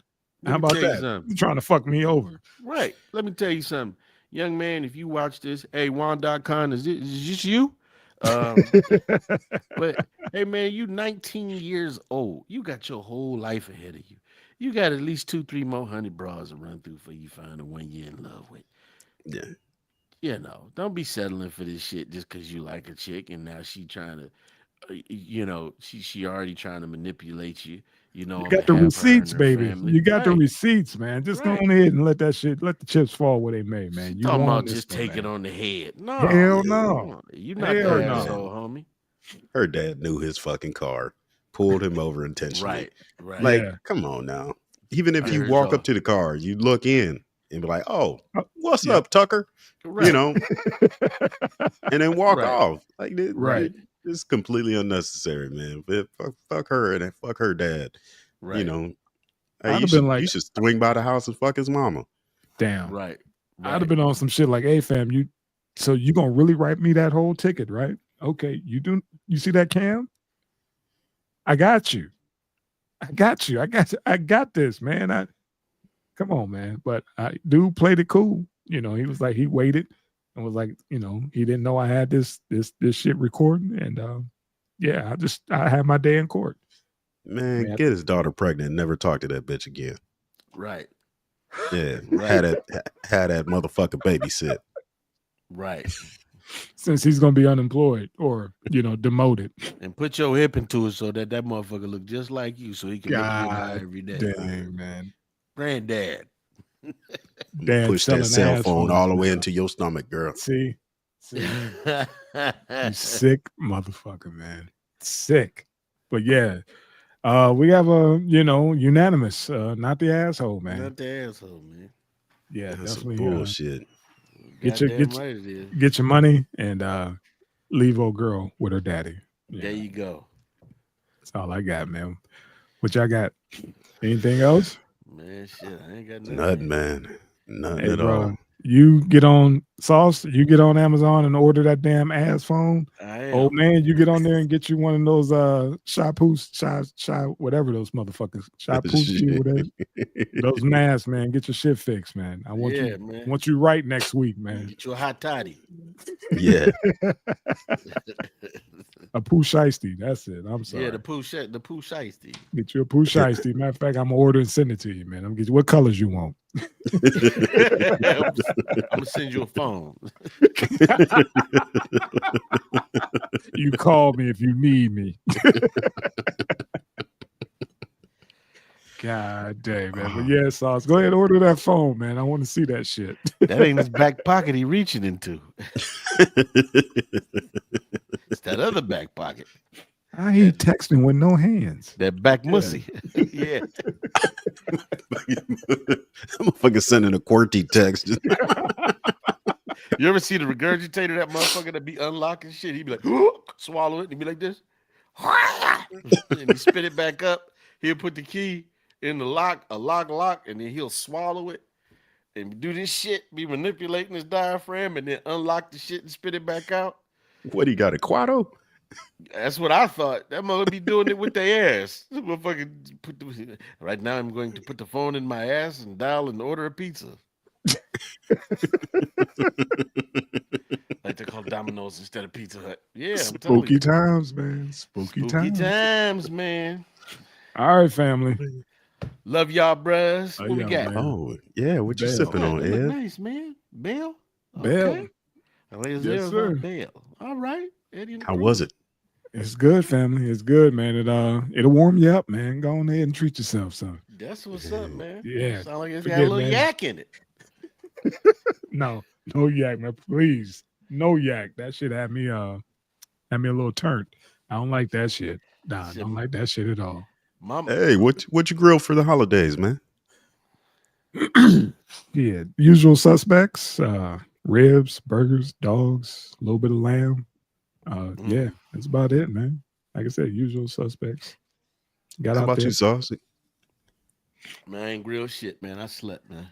How about that? You're trying to fuck me over. Right. Let me tell you something. Young man, if you watch this, hey, Juan.com, is this you? But hey man, you 19 years old. You got your whole life ahead of you. You got at least 2-3 more hundred bras to run through for you find the one you're in love with. Yeah. Don't be settling for this shit just because you like a chick and now she trying to she already trying to manipulate you. You got the receipts, baby. You got the receipts, man. Just go on ahead and let the chips fall where they may, man. You talking about just take it on the head. No. Hell no. You're not the asshole, homie. Her dad knew his fucking car, pulled him over intentionally. Right. Like, come on now. Even if you walk up to the car, you look in and be like, "Oh, what's up, Tucker?" Right. And then walk off. Like, right. It's completely unnecessary, man. Fuck her and fuck her dad. Right. Hey, you should swing by the house and fuck his mama. Damn. Right. I'd have been on some shit like, "Hey, fam, you gonna really write me that whole ticket, right? Okay, you see that cam? I got you. I got this, man. Come on, man. But dude played it cool. He was like, he waited and was like, he didn't know I had this shit recording. And yeah, I had my day in court. Man, get his daughter pregnant and never talk to that bitch again. Right. Yeah. Right. Had that motherfucker babysit. Right. Since he's gonna be unemployed or demoted. And put your hip into it so that motherfucker look just like you, so he can look you in the eye every day. Dang, man. Granddad. Dad Push that cell phone assholes, all the way man. into your stomach, girl. See? You sick motherfucker, man. Sick. But yeah. We have a unanimous, not the asshole, man. Not the asshole, man. Yeah, That's some definitely. bullshit. Get Right your money and leave old girl with her daddy. Yeah. There you go. That's all I got, man. What y'all got? Anything else? Man, shit, I ain't got nothing. Nothing, man. Nothing Hey, at bro, all. you get on Sauce, you get on Amazon and order that damn ass phone. I am. Oh man, you get on there and get you one of those shy, whatever those motherfuckers, whatever. Those masks, man. Get your shit fixed, man. I want Yeah, man. want you right next week, man. Get you a hot toddy. Yeah. A poo shiesty. That's it. I'm sorry. Yeah, the poo shiesty. Get you a poo shiesty. Matter of fact, I'm gonna order and send it to you, man. I'm gonna get you what colors you want. I'm gonna send you a phone. You call me if you need me. God damn, man. But yeah, Sauce, go ahead and order that phone, man. I want to see that shit. That ain't his back pocket he reaching into. It's that other back pocket. I ain't texting with no hands. That back mussy. Yeah. I'm fucking sending a QWERTY text. You ever see the regurgitator, that motherfucker that be unlocking shit? He'd be like, swallow it, and he'd be like this. And he spit it back up. He'll put the key in the lock, and then he'll swallow it and do this shit, be manipulating his diaphragm, and then unlock the shit and spit it back out. What, he got a Quado? That's what I thought. That mother be doing it with their ass. Right now, I'm going to put the phone in my ass and dial and order a pizza. Like they call Domino's instead of Pizza Hut. Yeah, I'm Spooky times, man. Spooky times, man. All right, family. Love y'all, bruh. What we got? Man. Oh, yeah. What you sipping on, Ed? Nice, man. Bell. Bell. Okay. Yes, sir. Bell. All right. Eddie, how was it? It's good, family. It's good, man. It'll warm you up, man. Go on ahead and treat yourself, son. That's what's up, man. Yeah. Sound like it's got a little yak in it. No yak, man. Please. No yak. That shit had me a little turned. I don't like that shit. Nah, I don't like that shit at all. Mama. Hey, what you grill for the holidays, man? Yeah, usual suspects, ribs, burgers, dogs, a little bit of lamb. Yeah, that's about it, man. Like I said, usual suspects. How about you, Sauce? Man, I ain't grill shit, man. I slept, man.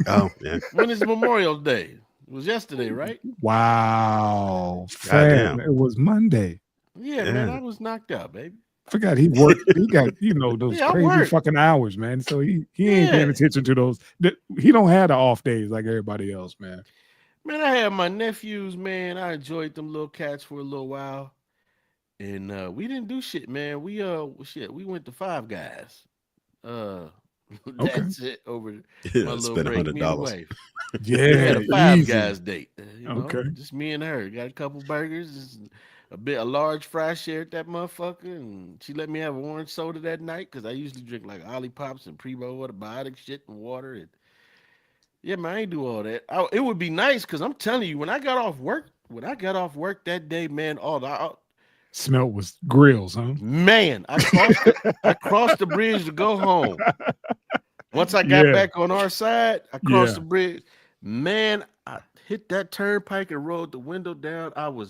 Oh, yeah. When is Memorial Day? It was yesterday, right? Wow. Fam, it was Monday. Yeah, man, I was knocked out, baby. Forgot he worked. He got those crazy worked. fucking hours, man. So he ain't paying attention to those. He don't have the off days like everybody else, man. Man, I had my nephews, man. I enjoyed them little cats for a little while, and we didn't do shit, man. We went to Five Guys. That's it over my little break. Me and the wife. Yeah, we had a Five Guys date. Okay, just me and her. Got a couple burgers, a large fry share at that motherfucker, and she let me have an orange soda that night because I usually drink like Ollie Pops and Primo water, biotic shit, and water. And yeah, man, I ain't do all that. It would be nice because I'm telling you, when I got off work that day, man, smell was grills, huh? Man, I crossed the bridge to go home. Once I got back on our side, I crossed the bridge. Man, I hit that turnpike and rolled the window down. Oh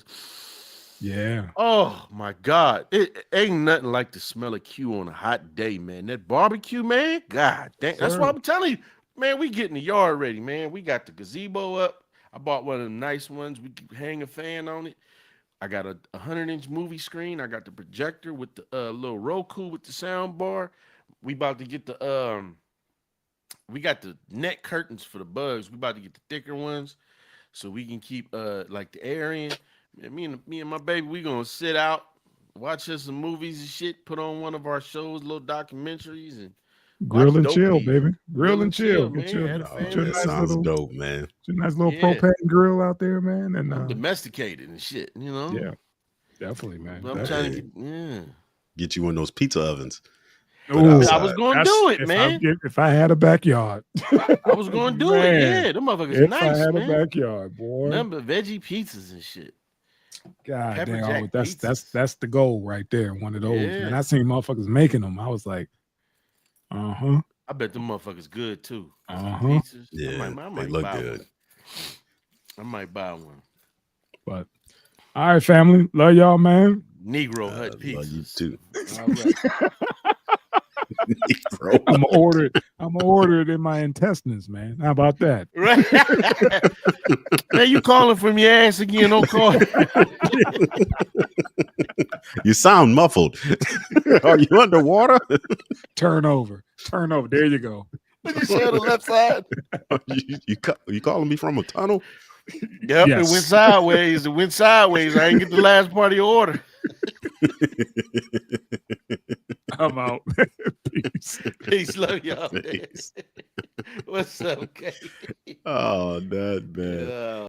my God. It ain't nothing like the smell of Q on a hot day, man. That barbecue, man. God dang. That's why I'm telling you, man, we getting the yard ready, man. We got the gazebo up. I bought one of them nice ones. We can hang a fan on it. I got a 100-inch movie screen. I got the projector with the little Roku with the sound bar. We about to get the we got the net curtains for the bugs. We about to get the thicker ones so we can keep like the air in. And me and my baby, we gonna sit out, watch us some movies and shit, put on one of our shows, little documentaries, and Grill and chill, Dookie. baby. Grill and chill. man. Get your, Had a Oh, get your that nice sounds little, dope, man. get your nice little Yeah. propane grill out there, man. And I'm domesticated and shit, you know. yeah, definitely, man. I'm That- trying to get Get you one of those pizza ovens. Ooh, outside. I was gonna that's- do it, if man. if I had a backyard, I was gonna do Man. it. Yeah, them motherfuckers if nice, I had man. a backyard, boy. Remember veggie pizzas and shit. God Pepper damn, Jack that's the goal right there. One of those, Yeah. man. I seen motherfuckers making them. I was like, I bet them motherfuckers good too. Some Uh-huh. pizzas. Yeah, I they might look buy good. one. I might buy one. But all right, family, love y'all, man. Negro I Hut love pizzas. you too. All right. Bro. I'm gonna order it in my intestines, man. How about that? Right. Man, you calling from your ass again? Don't call. You sound muffled. Are you underwater? Turn over. There you go. What you say on the left side? you calling me from a tunnel? Yep, Yes. it went sideways. It went sideways. I didn't get the last part of your order. I'm out. Peace. Peace, love y'all. Man. Peace. What's up, okay? Oh, that man.